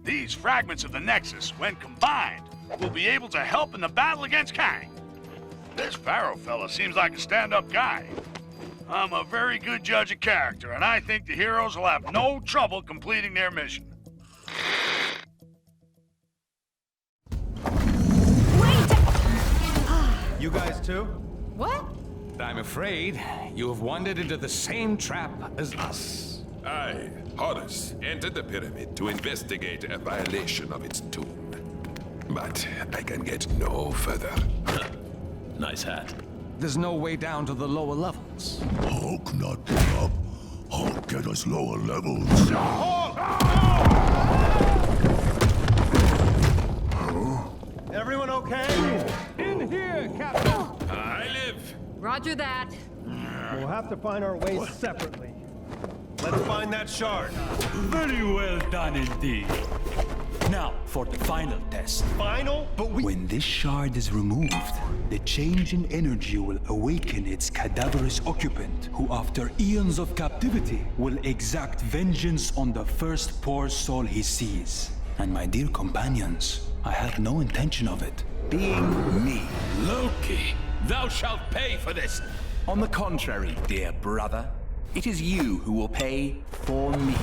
these fragments of the Nexus, when combined, will be able to help in the battle against Kang. This pharaoh fella seems like a stand-up guy. I'm a very good judge of character, and I think the heroes will have no trouble completing their mission. You guys too? What? I'm afraid you have wandered into the same trap as us. I, Horus, entered the pyramid to investigate a violation of its tomb. But I can get no further. Nice hat. There's no way down to the lower levels. Hulk not get up. Hulk get us lower levels. Everyone okay? In here, Captain. I live. Roger that. We'll have to find our ways separately. Let's find that shard. Very well done indeed. Now, for the final test. Final? But when this shard is removed, the change in energy will awaken its cadaverous occupant, who after eons of captivity will exact vengeance on the first poor soul he sees. And my dear companions, I have no intention of it being me. Loki, thou shalt pay for this. On the contrary, dear brother, it is you who will pay for me.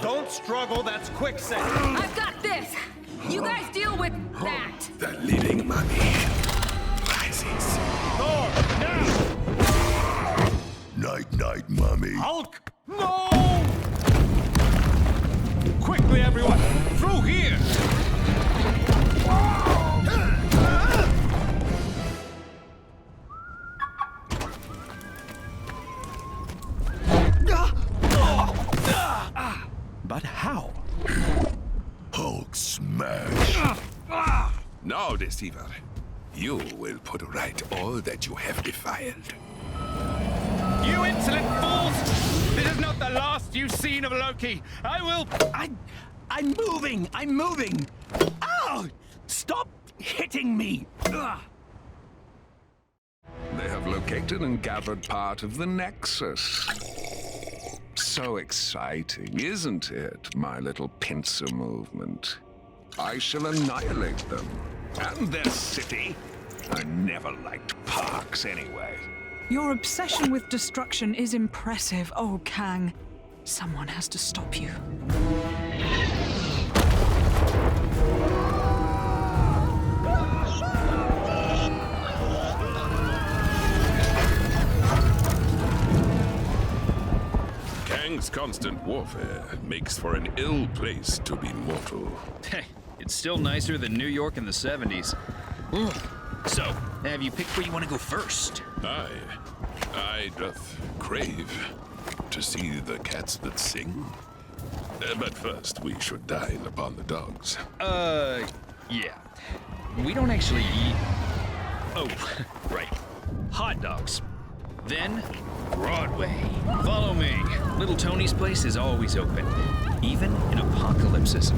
Don't struggle, that's quicksand. I've got this! You guys deal with that. The living mummy rises. Thor, now! Night, night, mummy. Hulk! No! Quickly, everyone! Through here! But how? Hulk smash. Now, deceiver, you will put right all that you have defiled. You insolent fools! This is not the last you've seen of Loki. I will... I'm moving! I'm moving! Ow! Stop hitting me! Ugh. They have located and gathered part of the Nexus. So exciting, isn't it, my little pincer movement? I shall annihilate them. And their city. I never liked parks anyway. Your obsession with destruction is impressive, oh Kang. Someone has to stop you. Kang's constant warfare makes for an ill place to be mortal. Hey, it's still nicer than New York in the 70s. So, have you picked where you want to go first? I doth crave to see the cats that sing. But first, we should dine upon the dogs. Yeah. We don't actually eat... Oh, right. Hot dogs. Then, Broadway. Follow me. Little Tony's place is always open, even in apocalypses.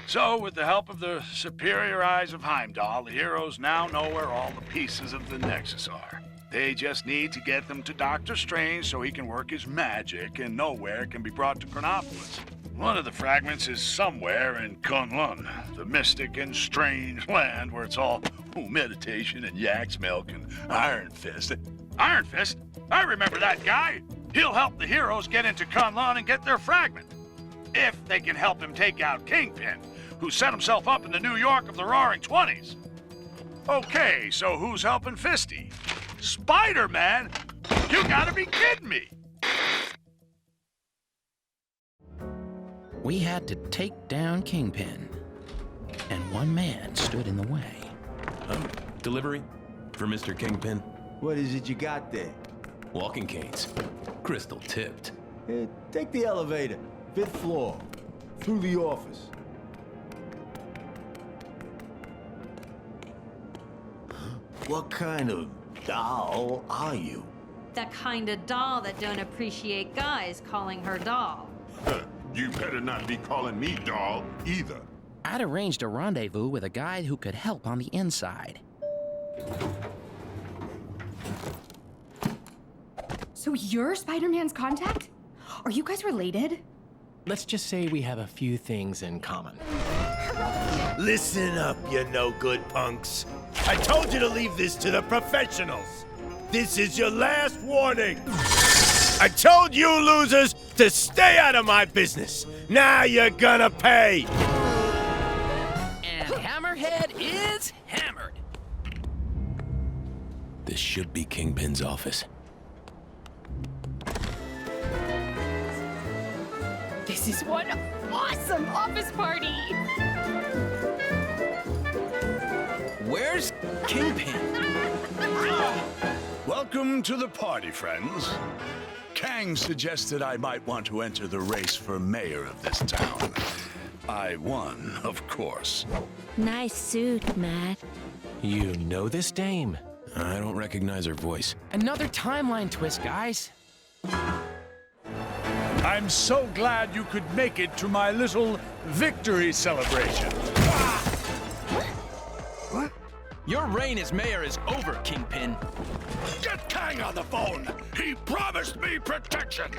So, with the help of the superior eyes of Heimdall, the heroes now know where all the pieces of the Nexus are. They just need to get them to Doctor Strange so he can work his magic and know where it can be brought to Kanopolis. One of the fragments is somewhere in Kunlun, the mystic and strange land where it's all meditation and yak's milk and Iron Fist. Iron Fist? I remember that guy! He'll help the heroes get into Kunlun and get their fragment. If they can help him take out Kingpin, who set himself up in the New York of the Roaring '20s. Okay, so who's helping Fisty? Spider-Man? You gotta be kidding me! We had to take down Kingpin, and one man stood in the way. Delivery for Mr. Kingpin. What is it you got there? Walking canes. Crystal tipped. Take the elevator. 5th floor. Through the office. What kind of doll are you? The kind of doll that don't appreciate guys calling her doll. You better not be calling me doll either. I'd arranged a rendezvous with a guy who could help on the inside. So you're Spider-Man's contact? Are you guys related? Let's just say we have a few things in common. Listen up, you no-good punks. I told you to leave this to the professionals. This is your last warning. I told you losers to stay out of my business. Now you're gonna pay. And Hammerhead is hammered. This should be Kingpin's office. This is one awesome office party! Where's Kingpin? Welcome to the party, friends. Kang suggested I might want to enter the race for mayor of this town. I won, of course. Nice suit, Matt. You know this dame? I don't recognize her voice. Another timeline twist, guys. I'm so glad you could make it to my little victory celebration. What? Your reign as mayor is over, Kingpin. Get Kang on the phone! He promised me protection!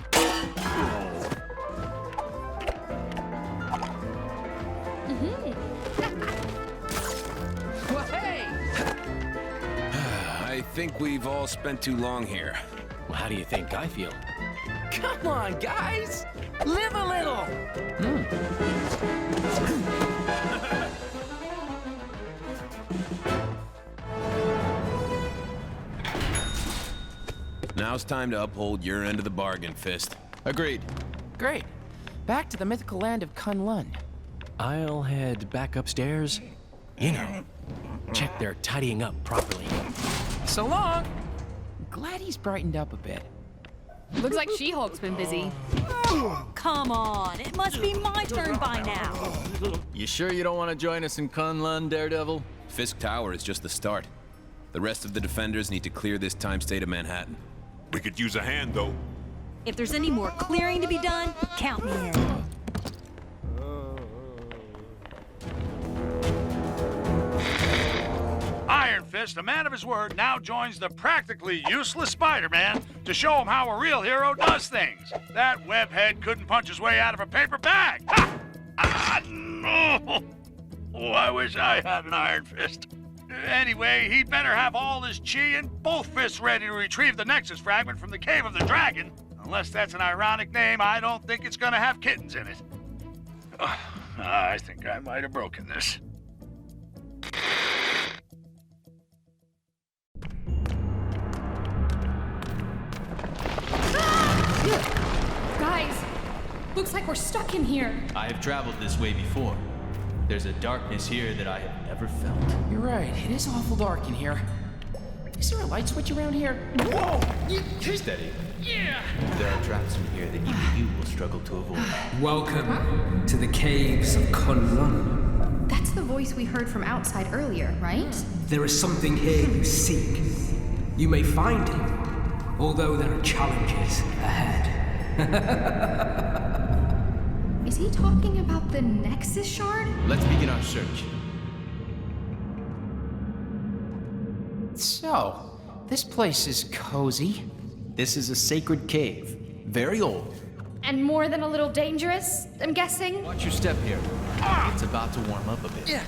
Well, hey! I think we've all spent too long here. Well, how do you think I feel? Come on, guys! Live a little! Now it's time to uphold your end of the bargain, Fist. Agreed. Great. Back to the mythical land of Kunlun. I'll head back upstairs. You know, check they're tidying up properly. So long! Glad he's brightened up a bit. Looks like She-Hulk's been busy. Come on, it must be my turn by now. You sure you don't want to join us in Kunlun, Daredevil? Fisk Tower is just the start. The rest of the defenders need to clear this time state of Manhattan. We could use a hand, though. If there's any more clearing to be done, count me in. Iron Fist, a man of his word, now joins the practically useless Spider-Man to show him how a real hero does things. That webhead couldn't punch his way out of a paper bag. Ha! No! Oh, I wish I had an Iron Fist. Anyway, he'd better have all his chi and both fists ready to retrieve the Nexus fragment from the Cave of the Dragon. Unless that's an ironic name, I don't think it's gonna have kittens in it. I think I might have broken this. Guys, looks like we're stuck in here. I have traveled this way before. There's a darkness here that I have never felt. You're right, it is awful dark in here. Is there a light switch around here? Whoa! Steady. Yeah! There are traps in here that even you will struggle to avoid. Welcome to the caves of Kunlun. That's the voice we heard from outside earlier, right? There is something here you seek. You may find it, although there are challenges ahead. Is he talking about the Nexus shard? Let's begin our search. So, this place is cozy. This is a sacred cave. Very old. And more than a little dangerous, I'm guessing? Watch your step here. It's about to warm up a bit. Yeah.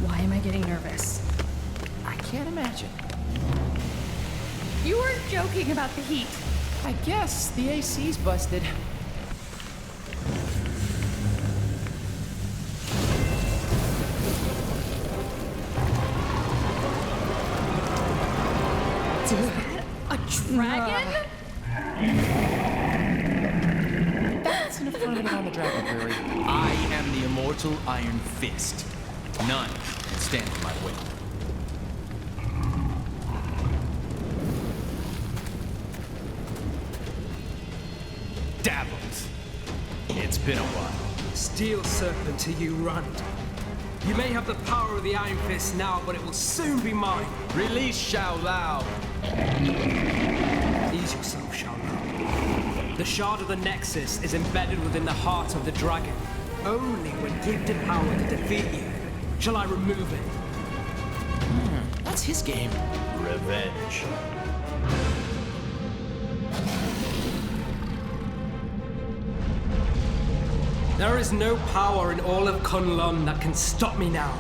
Why am I getting nervous? I can't imagine. You weren't joking about the heat. I guess the AC's busted. A dragon? That's an affirmative on the dragon query. I am the immortal Iron Fist. None can stand in my way. Dabbles. It's been a while. Steel serpent to you, Rund. You may have the power of the Iron Fist now, but it will soon be mine. Release Shao Lao. Ease yourself, Shao Lao. The shard of the Nexus is embedded within the heart of the dragon. Only when gifted power to defeat you shall I remove it. That's his game. Revenge. There is no power in all of Kunlun that can stop me now.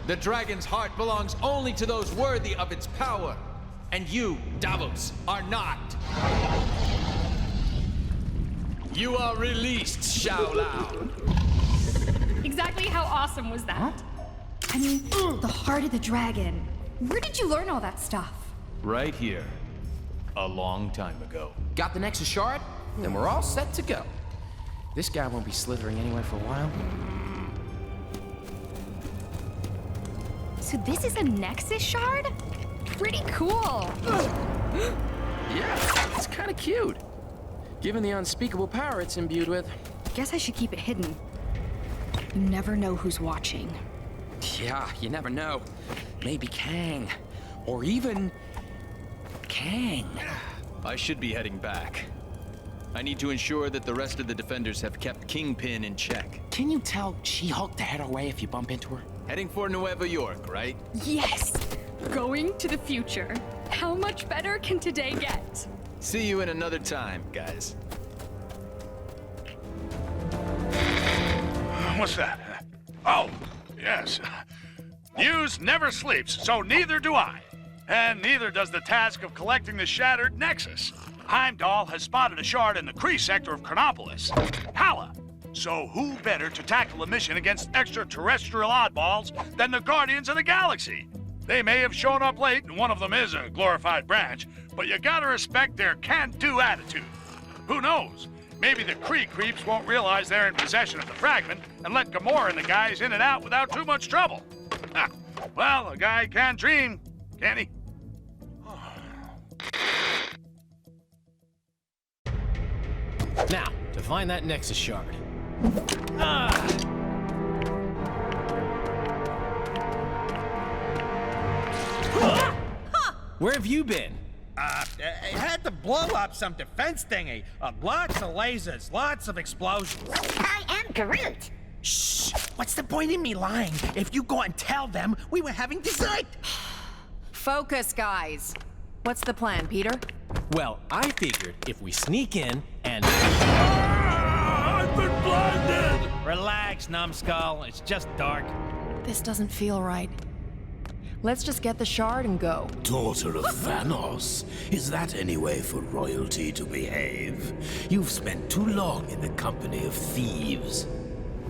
The dragon's heart belongs only to those worthy of its power. And you, Davos, are not. You are released, Shao Lao. Exactly how awesome was that? I mean, the heart of the dragon. Where did you learn all that stuff? Right here. A long time ago. Got the Nexus shard? Then we're all set to go. This guy won't be slithering anywhere for a while. So this is a Nexus shard? Pretty cool. Yeah, it's kind of cute. Given the unspeakable power it's imbued with. Guess I should keep it hidden. You never know who's watching. Yeah, you never know. Maybe Kang. Or even... Kang. I should be heading back. I need to ensure that the rest of the defenders have kept Kingpin in check. Can you tell She-Hulk to head our way if you bump into her? Heading for Nueva York, right? Yes! Going to the future. How much better can today get? See you in another time, guys. What's that? Oh, yes. News never sleeps, so neither do I. And neither does the task of collecting the shattered Nexus. Heimdall has spotted a shard in the Kree sector of Kanopolis. Hala! So who better to tackle a mission against extraterrestrial oddballs than the Guardians of the Galaxy? They may have shown up late, and one of them is a glorified branch, but you gotta respect their can-do attitude. Who knows? Maybe the Kree creeps won't realize they're in possession of the fragment and let Gamora and the guys in and out without too much trouble. Well, a guy can dream, can't he? Now, to find that Nexus shard. Where have you been? I had to blow up some defense thingy. Lots of lasers, lots of explosions. I am Groot. Shh! What's the point in me lying? If you go and tell them we were having dessert. Focus, guys. What's the plan, Peter? Well, I figured if we sneak in and... I've been blinded! Relax, numbskull. It's just dark. This doesn't feel right. Let's just get the shard and go. Daughter of Thanos, is that any way for royalty to behave? You've spent too long in the company of thieves.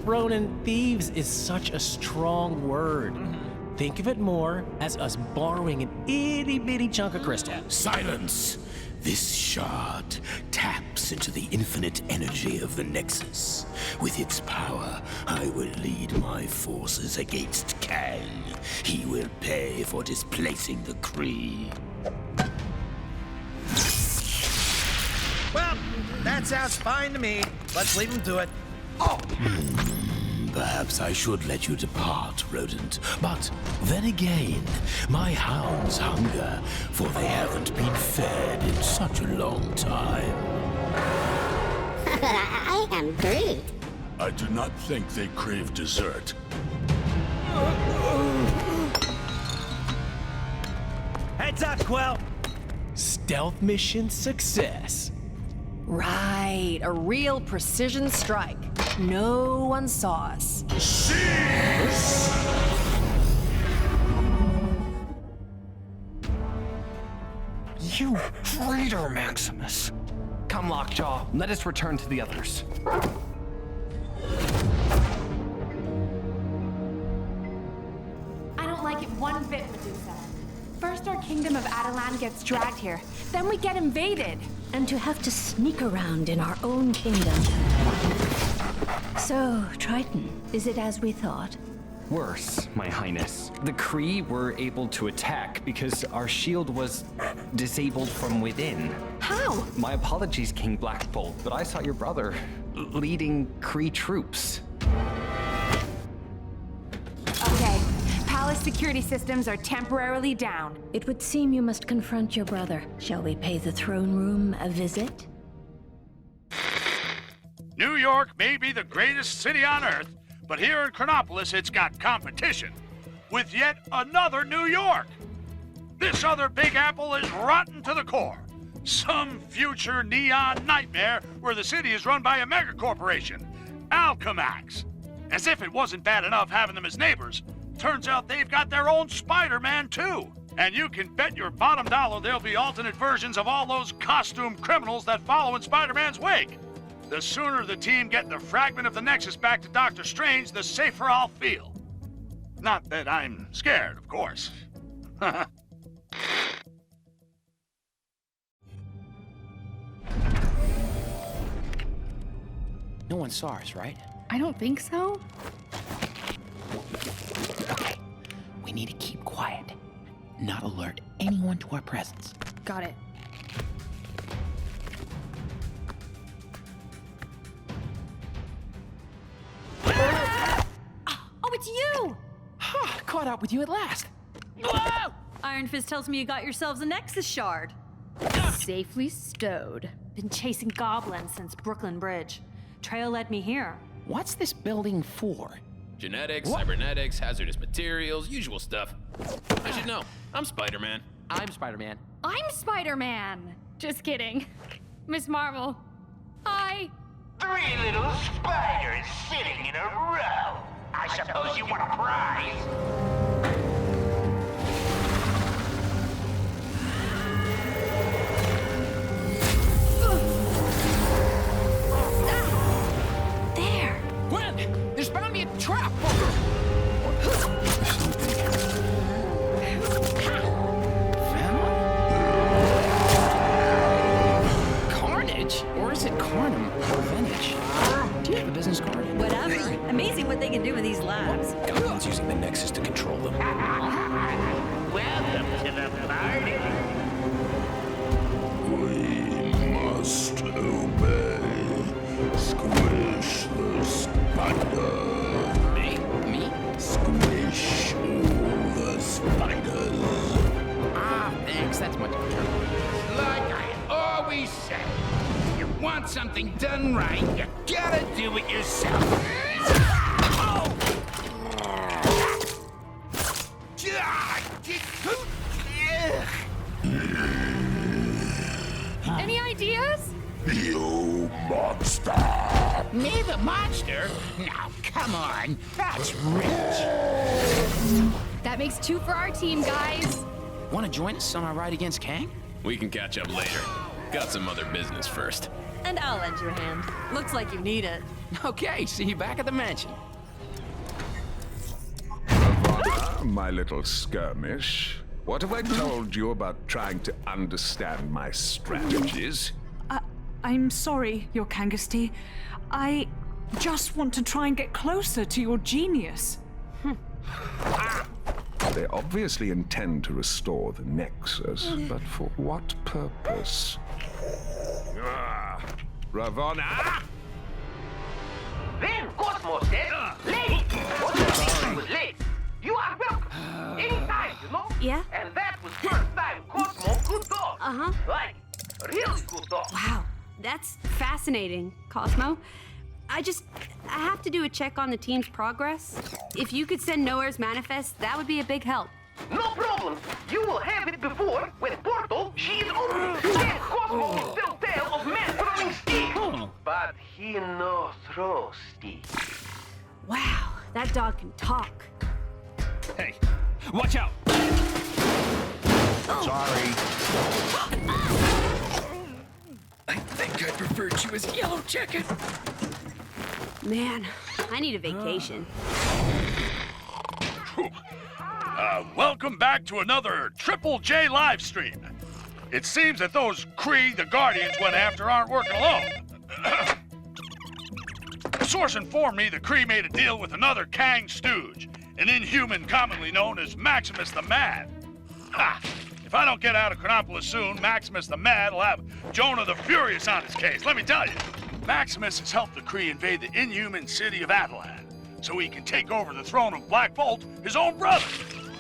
Ronan, thieves is such a strong word. Think of it more as us borrowing an itty-bitty chunk of crystal. Silence! This shard taps into the infinite energy of the Nexus. With its power, I will lead my forces against Kang. He will pay for displacing the Kree. Well, that sounds fine to me. Let's leave him to it. Perhaps I should let you depart, rodent. But then again, my hounds hunger, for they haven't been fed in such a long time. I am Groot. I do not think they crave dessert. Heads up, Quill. Stealth mission success. Right, a real precision strike. No one saw us. You traitor, Maximus! Come, Lockjaw, let us return to the others. I don't like it one bit, Medusa. First our kingdom of Adelan gets dragged here, then we get invaded. And to have to sneak around in our own kingdom. So, Triton, is it as we thought? Worse, my highness. The Kree were able to attack because our shield was disabled from within. How? My apologies, King Blackbolt, but I saw your brother leading Kree troops. Okay, palace security systems are temporarily down. It would seem you must confront your brother. Shall we pay the throne room a visit? New York may be the greatest city on Earth, but here in Kanopolis it's got competition with yet another New York. This other Big Apple is rotten to the core. Some future neon nightmare where the city is run by a megacorporation, Alchemax. As if it wasn't bad enough having them as neighbors, turns out they've got their own Spider-Man too. And you can bet your bottom dollar there'll be alternate versions of all those costume criminals that follow in Spider-Man's wake. The sooner the team get the fragment of the Nexus back to Doctor Strange, the safer I'll feel. Not that I'm scared, of course. No one saw us, right? I don't think so. Okay. We need to keep quiet. Not alert anyone to our presence. Got it. Oh, it's you! Caught up with you at last. Whoa! Iron Fist tells me you got yourselves a Nexus shard. Safely stowed. Been chasing goblins since Brooklyn Bridge. Trail led me here. What's this building for? Genetics, cybernetics, hazardous materials, usual stuff. I should know. I'm Spider-Man. I'm Spider-Man. I'm Spider-Man. Just kidding. Miss Marvel. Hi. 3 little spiders sitting in a row. suppose you want a prize. There! Gwen, there's bound to be a trap! Carnage? Or is it Carnum or Vintage? Do you have a business card? Whatever. Amazing what they can do in these labs. Godwin's using the Nexus to control them. Welcome to the party. We must obey. Squish the spider. Me? Squish all the spiders. Ah, thanks. That's much better. Like I always say, you want something done right, you gotta do it yourself. Any ideas? You monster! Me, the monster? Now, come on, that's rich. That makes 2 for our team, guys. Want to join us on our ride against Kang? We can catch up later. Got some other business first. And I'll lend you a hand. Looks like you need it. Okay, see you back at the mansion. Ravonna, my little skirmish. What have I told you about trying to understand my strategies? I'm sorry, Your Kangasty. I just want to try and get closer to your genius. They obviously intend to restore the Nexus, but for what purpose? Ravonna! Then Cosmos said, late. What the thing was late. You are welcome. Anytime, you know? Yeah? And that was first time Cosmo could talk. Uh-huh. Like, really good talk. Wow, that's fascinating, Cosmo. I have to do a check on the team's progress. If you could send Nowhere's manifest, that would be a big help. No problem. You will have it before when Portal she is open. Then Cosmo will still tell of men throwing sticks. But he no throw sticks. Wow, that dog can talk. Hey, watch out! Sorry. I think I preferred you as Yellow Jacket. Man, I need a vacation. Welcome back to another Triple J live stream. It seems that those Kree the Guardians went after aren't working alone. A source informed me the Kree made a deal with another Kang stooge, an Inhuman commonly known as Maximus the Mad. Ha! If I don't get out of Kanopolis soon, Maximus the Mad will have Jonah the Furious on his case, let me tell you. Maximus has helped the Kree invade the Inhuman city of Attilan, so he can take over the throne of Black Bolt, his own brother.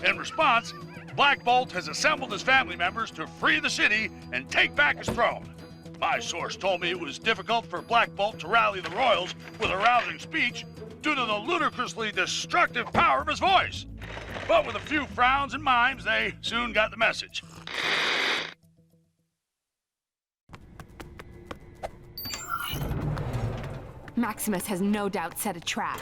In response, Black Bolt has assembled his family members to free the city and take back his throne. My source told me it was difficult for Black Bolt to rally the royals with a rousing speech due to the ludicrously destructive power of his voice. But with a few frowns and mimes, they soon got the message. Maximus has no doubt set a trap.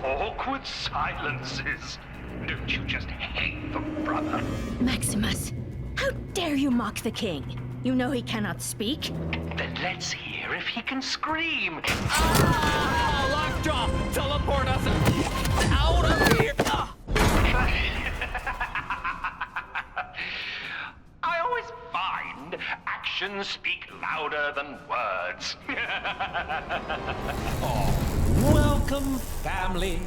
Awkward silences. Don't you just hate the brother? Maximus, how dare you mock the king? You know he cannot speak. Then let's hear if he can scream. Locked off! Teleport us out of here! I always find actions speak louder than words. Welcome, family,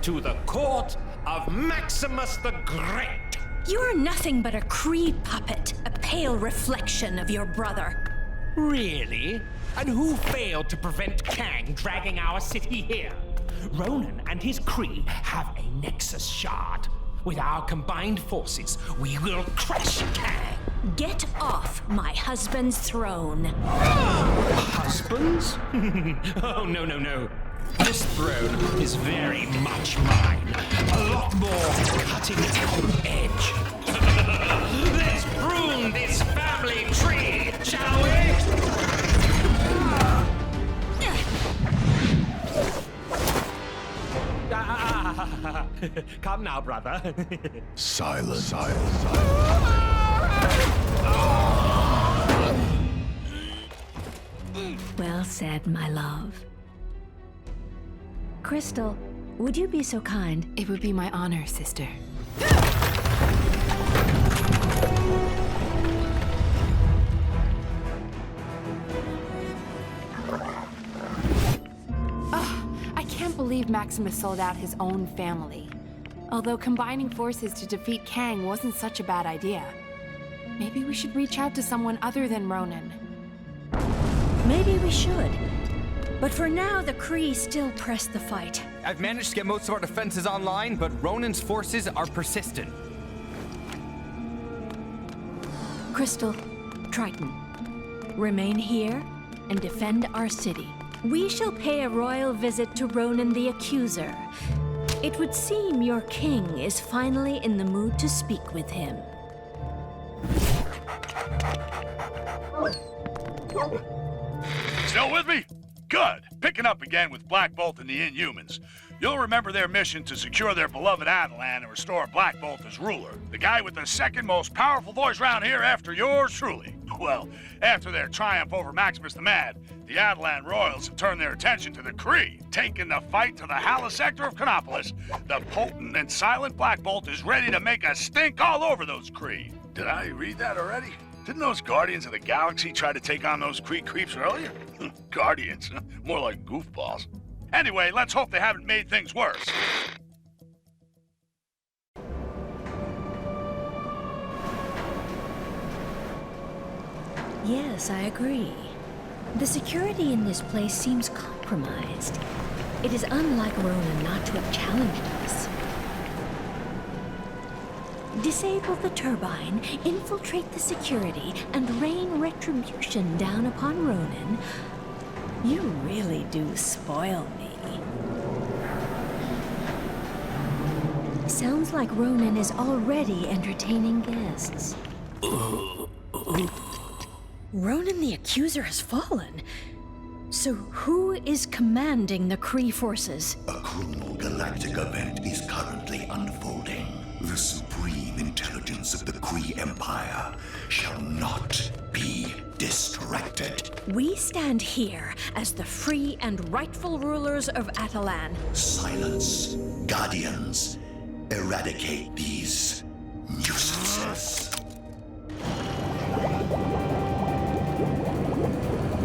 to the court of Maximus the Great. You are nothing but a Kree puppet, a pale reflection of your brother. Really? And who failed to prevent Kang dragging our city here? Ronan and his Kree have a Nexus shard. With our combined forces, we will crush Kang. Get off my husband's throne. Husbands? Oh, no, no, no. This throne is very much mine. A lot more cutting edge. Let's prune this family tree, shall we? Come now, brother. Silence. Well said, my love. Crystal, would you be so kind? It would be my honor, sister. I can't believe Maximus sold out his own family. Although combining forces to defeat Kang wasn't such a bad idea. Maybe we should reach out to someone other than Ronan. Maybe we should. But for now, the Kree still press the fight. I've managed to get most of our defenses online, but Ronan's forces are persistent. Crystal, Triton, remain here and defend our city. We shall pay a royal visit to Ronan the Accuser. It would seem your king is finally in the mood to speak with him. Still with me? Good. Picking up again with Black Bolt and the Inhumans. You'll remember their mission to secure their beloved Attilan and restore Black Bolt as ruler. The guy with the second most powerful voice around here after yours truly. Well, after their triumph over Maximus the Mad, the Attilan royals have turned their attention to the Kree, taking the fight to the Hala sector of Kanopolis. The potent and silent Black Bolt is ready to make a stink all over those Kree. Did I read that already? Didn't those Guardians of the Galaxy try to take on those Kree creeps earlier? Guardians, more like goofballs. Anyway, let's hope they haven't made things worse. Yes, I agree. The security in this place seems compromised. It is unlike Ronan not to have challenged us. Disable the turbine, infiltrate the security, and rain retribution down upon Ronan. You really do spoil me. Sounds like Ronan is already entertaining guests. Ronan the Accuser has fallen. So who is commanding the Kree forces? A cruel galactic event is currently unfolding. The supreme intelligence of the Kree Empire shall not be distracted. We stand here as the free and rightful rulers of Attilan. Silence, Guardians. Eradicate these nuisances.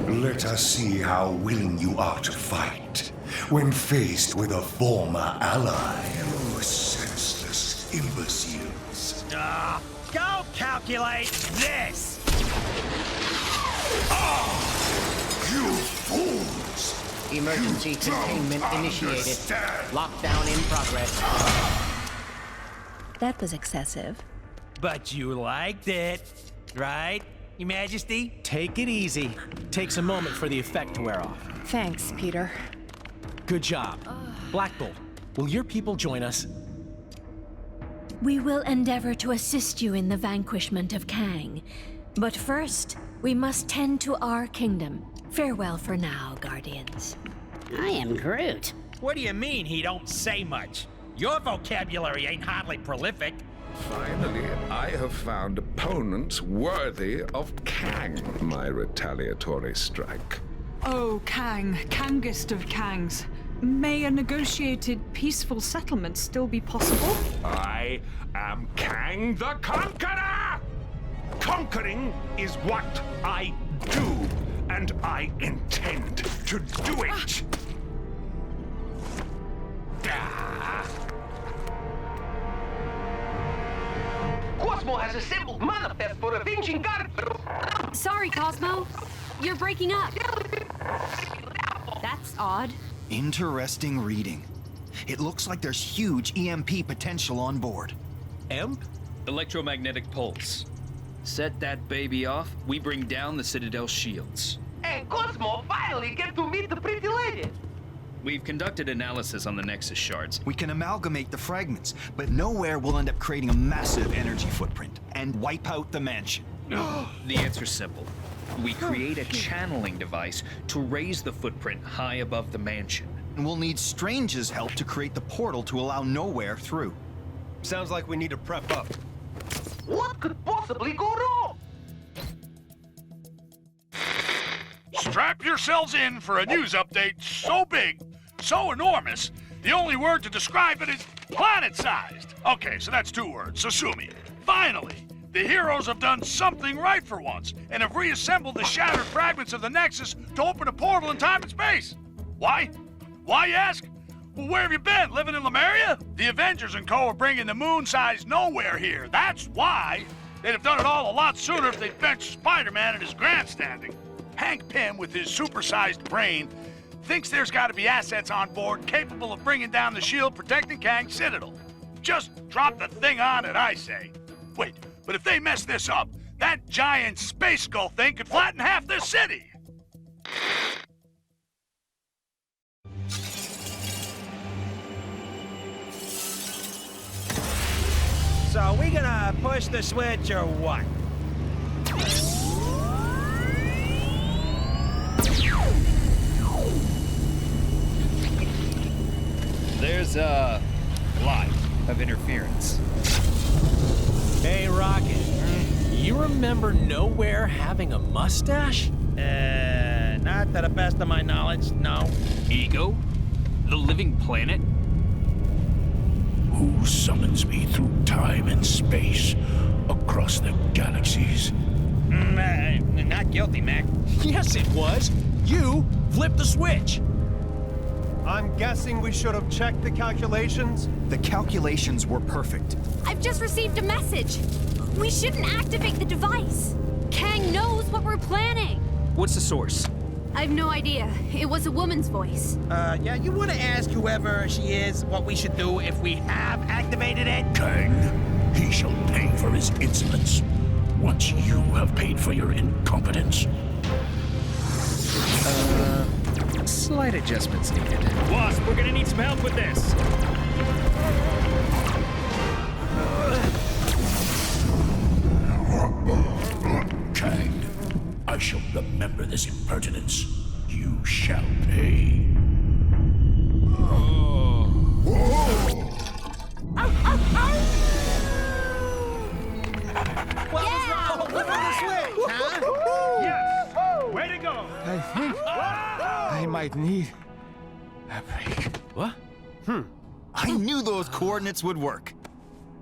Let us see how willing you are to fight when faced with a former ally. You senseless imbeciles. Go calculate this! You fools! Emergency containment initiated. Lockdown in progress. That was excessive. But you liked it, right, Your Majesty? Take it easy. Takes a moment for the effect to wear off. Thanks, Peter. Good job. Black Bolt, will your people join us? We will endeavor to assist you in the vanquishment of Kang. But first, we must tend to our kingdom. Farewell for now, Guardians. I am Groot. What do you mean he don't say much? Your vocabulary ain't hardly prolific. Finally, I have found opponents worthy of Kang, my retaliatory strike. Oh, Kang, Kangest of Kangs. May a negotiated peaceful settlement still be possible? I am Kang the Conqueror! Conquering is what I do, and I intend to do it! Cosmo has assembled manifest for avenging God. Sorry, Cosmo. You're breaking up. That's odd. Interesting reading. It looks like there's huge EMP potential on board. EMP? Electromagnetic pulse. Set that baby off, we bring down the Citadel shields. And Cosmo finally get to meet the pretty lady. We've conducted analysis on the Nexus shards. We can amalgamate the fragments, but nowhere we'll end up creating a massive energy footprint and wipe out the mansion. The answer's simple. We create a channeling device to raise the footprint high above the mansion. And we'll need Strange's help to create the portal to allow Nowhere through. Sounds like we need to prep up. What could possibly go wrong? Strap yourselves in for a news update so big, so enormous, the only word to describe it is planet-sized. Okay, so that's 2 words, Sasumi. Finally, the heroes have done something right for once and have reassembled the shattered fragments of the Nexus to open a portal in time and space. Why? Why, you ask? Well, where have you been? Living in Lemuria? The Avengers and co. are bringing the moon-sized Nowhere here. That's why. They'd have done it all a lot sooner if they'd benched Spider-Man and his grandstanding. Hank Pym, with his supersized brain, thinks there's got to be assets on board capable of bringing down the shield protecting Kang's Citadel. Just drop the thing on it, I say. Wait, but if they mess this up, that giant space skull thing could flatten half this city. So we gonna push the switch or what? There's a lot of interference. Hey, Rocket. You remember Nowhere having a mustache? Not to the best of my knowledge, no. Ego? The living planet? Who summons me through time and space, across the galaxies? Not guilty, Mac. Yes, it was. You flipped the switch. I'm guessing we should have checked the calculations? The calculations were perfect. I've just received a message. We shouldn't activate the device. Kang knows what we're planning. What's the source? I have no idea. It was a woman's voice. Yeah, you wanna ask whoever she is what we should do if we have activated it? Kang, he shall pay for his insolence once you have paid for your incompetence. Slight adjustments needed. Wasp, we're gonna need some help with this. Kang, I shall remember this impertinence. You shall pay. What was wrong? Flip the switch, huh? Yes! Way to go! I think I might need a break. What? I knew those coordinates would work.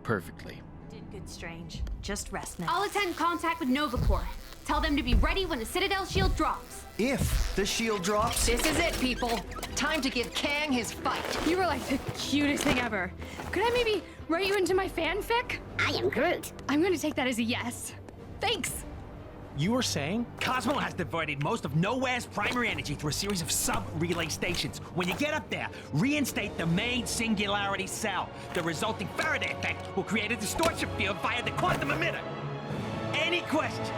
Perfectly. Did good, Strange. Just rest now. I'll attend contact with Nova Corps. Tell them to be ready when the Citadel shield drops. If the shield drops... This is it, people. Time to give Kang his fight. You were like the cutest thing ever. Could I maybe write you into my fanfic? I am Groot. I'm gonna take that as a yes. Thanks. You were saying? Cosmo has diverted most of Nowhere's primary energy through a series of sub-relay stations. When you get up there, reinstate the main singularity cell. The resulting Faraday effect will create a distortion field via the quantum emitter. Any questions?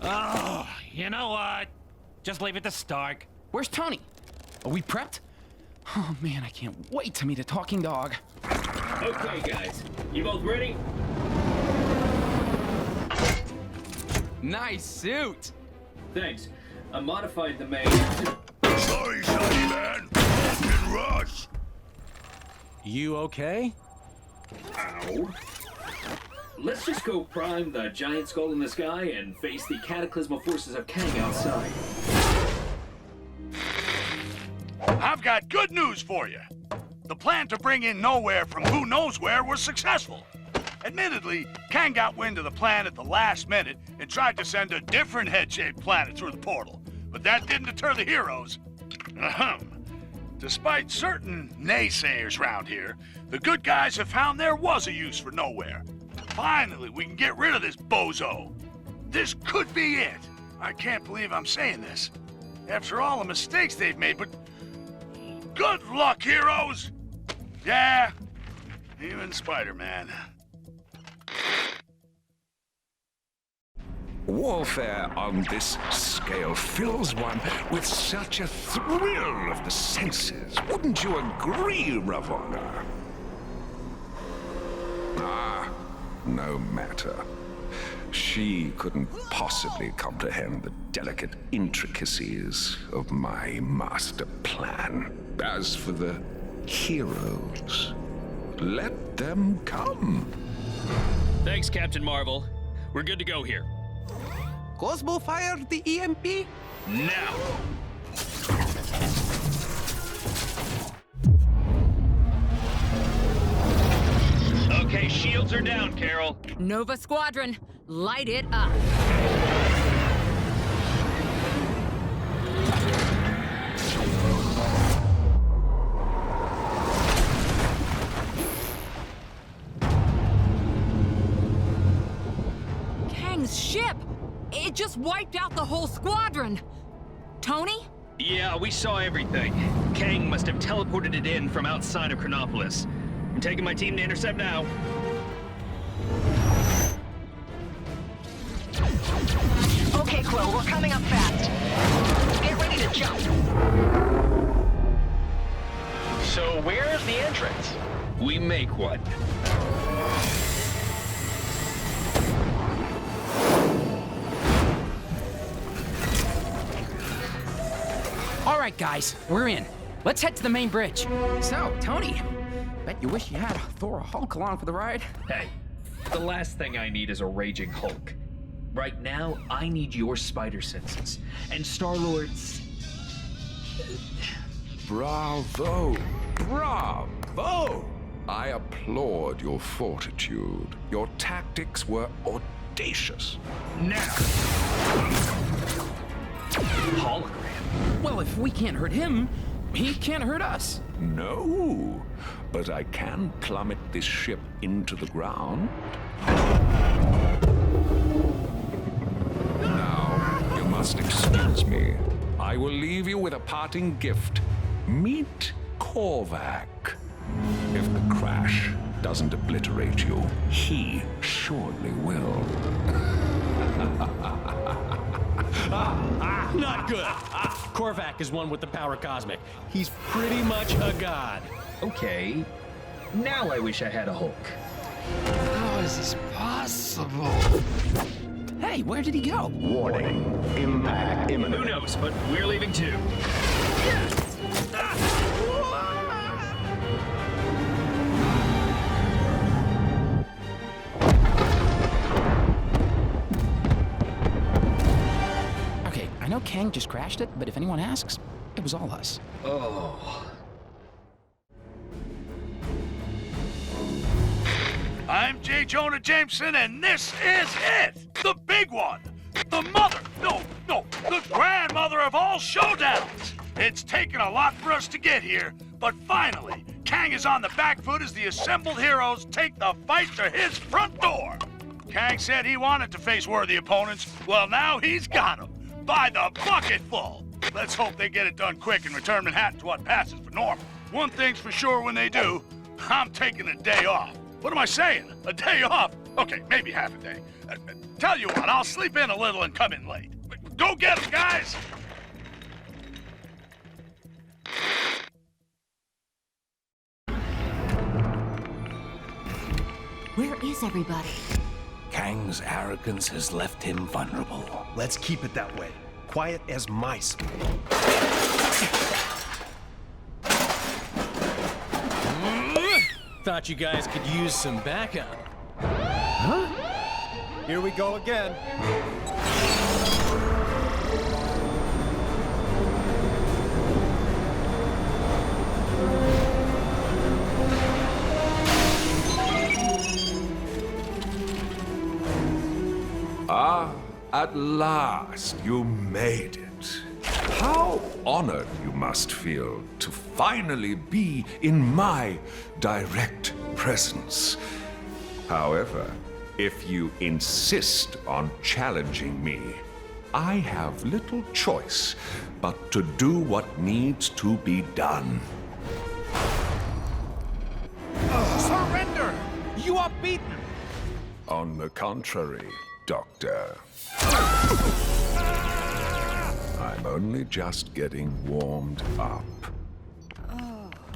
Oh, you know what? Just leave it to Stark. Where's Tony? Are we prepped? Oh man, I can't wait to meet a talking dog. Okay, guys. You both ready? Nice suit. Thanks. I modified the main. Sorry, Sonny man. In rush. You okay? Ow. Let's just go prime the giant skull in the sky and face the cataclysmal forces of Kang outside. I've got good news for you. The plan to bring in Nowhere from who knows where was successful. Admittedly, Kang got wind of the plan at the last minute and tried to send a different head-shaped planet through the portal. But that didn't deter the heroes. Despite certain naysayers around here, the good guys have found there was a use for Nowhere. Finally, we can get rid of this bozo. This could be it. I can't believe I'm saying this. After all the mistakes they've made, but good luck, heroes! Yeah, even Spider-Man. Warfare on this scale fills one with such a thrill of the senses. Wouldn't you agree, Ravonna? Ah, no matter. She couldn't possibly comprehend the delicate intricacies of my master plan. As for the heroes, let them come. Thanks, Captain Marvel. We're good to go here. Cosmo fired the EMP? Now! Okay, shields are down, Carol. Nova Squadron, light it up. Kang's ship! It just wiped out the whole squadron! Tony? Yeah, we saw everything. Kang must have teleported it in from outside of Kanopolis. I'm taking my team to intercept now. Okay, Quill, we're coming up fast. Get ready to jump. So where's the entrance? We make one. All right, guys, we're in. Let's head to the main bridge. So, Tony, bet you wish you had Thor or Hulk along for the ride? Hey, the last thing I need is a raging Hulk. Right now, I need your spider senses. And Star-Lord's... Bravo! Bravo! I applaud your fortitude. Your tactics were audacious. Now! Hologram. Well, if we can't hurt him, he can't hurt us. No, but I can plummet this ship into the ground. Now, you must excuse me. I will leave you with a parting gift. Meet Corvax. If the crash doesn't obliterate you, he surely will. Not good. Corvax is one with the power cosmic. He's pretty much a god. Okay, now I wish I had a Hulk. How is this possible? Hey, where did he go? Warning. Impact imminent. Who knows, but we're leaving too. Okay, I know Kang just crashed it, but if anyone asks, it was all us. Oh. I'm J. Jonah Jameson, and this is it! The big one! The mother, the grandmother of all showdowns! It's taken a lot for us to get here, but finally, Kang is on the back foot as the assembled heroes take the fight to his front door. Kang said he wanted to face worthy opponents. Well, now he's got them, by the bucketful. Let's hope they get it done quick and return Manhattan to what passes for normal. One thing's for sure when they do, I'm taking a day off. What am I saying? A day off? Okay, maybe half a day. Tell you what, I'll sleep in a little and come in late. Go get 'em, guys! Where is everybody? Kang's arrogance has left him vulnerable. Let's keep it that way. Quiet as mice. Thought you guys could use some backup. Huh? Here we go again. Ah, at last you made it. How honored you must feel to finally be in my direct presence. However, if you insist on challenging me, I have little choice but to do what needs to be done. Surrender! You are beaten! On the contrary, Doctor. I'm only just getting warmed up.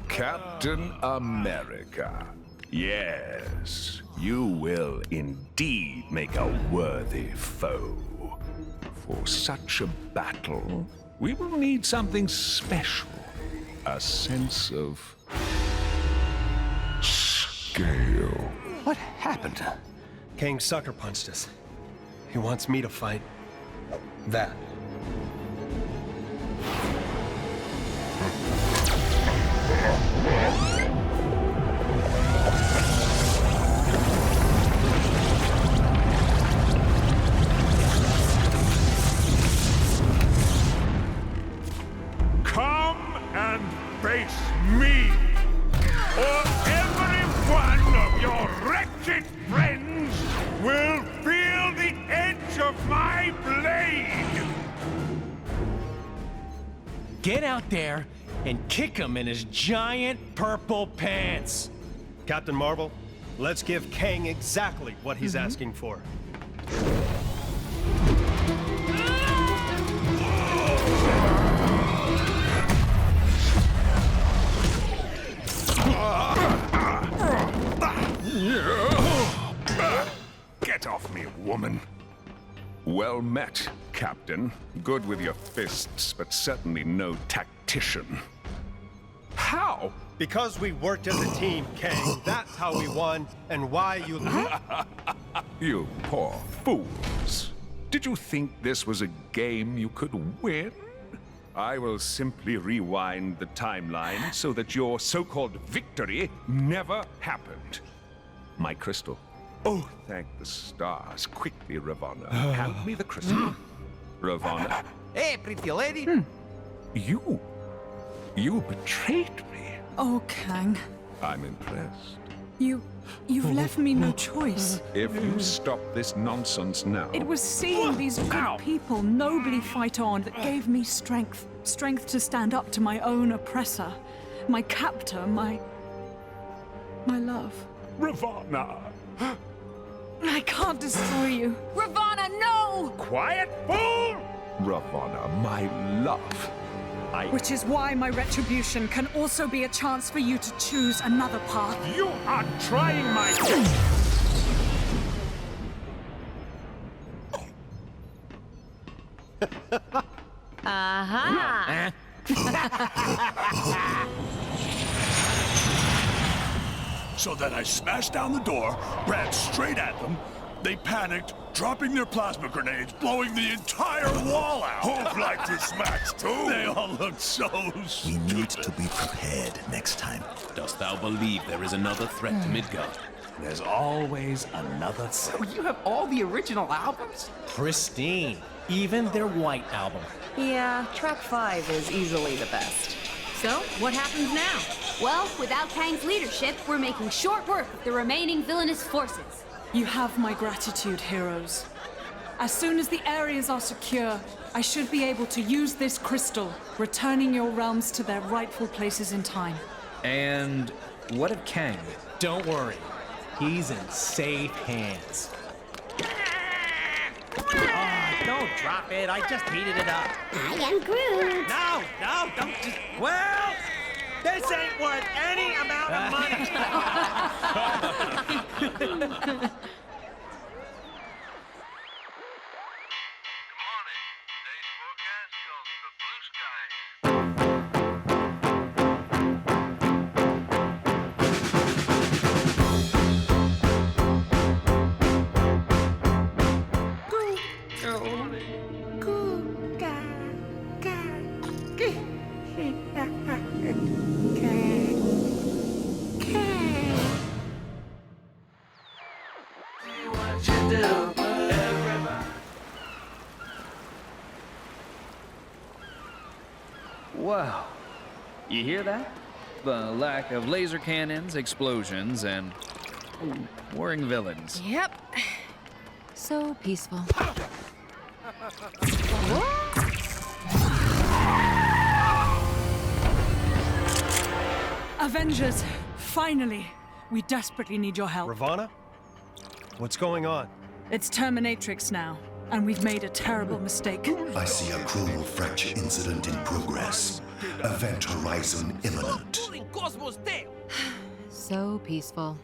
Captain America, Yes, you will indeed make a worthy foe. For such a battle, we will need something special. A sense of scale. What happened? Kang sucker punched us. He wants me to fight that. Come and face me, or every one of your wretched friends will feel the edge of my blade! Get out there and kick him in his giant purple pants. Captain Marvel, let's give Kang exactly what he's asking for. Get off me, woman. Well met, Captain. Good with your fists, but certainly no tactician. How? Because we worked as a team, Kang. That's how we won, and why you... You poor fools. Did you think this was a game you could win? I will simply rewind the timeline so that your so-called victory never happened. My crystal. Oh, thank the stars. Quickly, Ravonna. Hand me the crystal. Ravonna. Hey, pretty lady. You betrayed me. Oh, Kang. I'm impressed. You've left me no choice. If you stop this nonsense now... It was seeing these good people nobly fight on that gave me strength. Strength to stand up to my own oppressor. My captor, my love. Ravonna! I can't destroy you. Ravonna, no! Quiet, fool! Ravonna, my love. Which is why my retribution can also be a chance for you to choose another path. You are trying my... Aha! So then I smashed down the door, ran straight at them. They panicked, dropping their plasma grenades, blowing the entire wall out. Who'd like to smash too? They all looked so stupid. We need to be prepared next time. Dost thou believe there is another threat to Midgard? There's always another So you have all the original albums? Pristine. Even their White album. Yeah, track 5 is easily the best. So, what happens now? Well, without Kang's leadership, we're making short work of the remaining villainous forces. You have my gratitude, heroes. As soon as the areas are secure, I should be able to use this crystal, returning your realms to their rightful places in time. And what of Kang? Don't worry. He's in safe hands. Oh, don't drop it. I just heated it up. I am Groot. No, don't just... Well, this ain't worth any amount of money. Wow. You hear that? The lack of laser cannons, explosions, and warring villains. Yep. So peaceful. Avengers, finally! We desperately need your help. Ravonna? What's going on? It's Terminatrix now, and we've made a terrible mistake. I see a cruel fracture incident in progress. Event horizon imminent. So peaceful.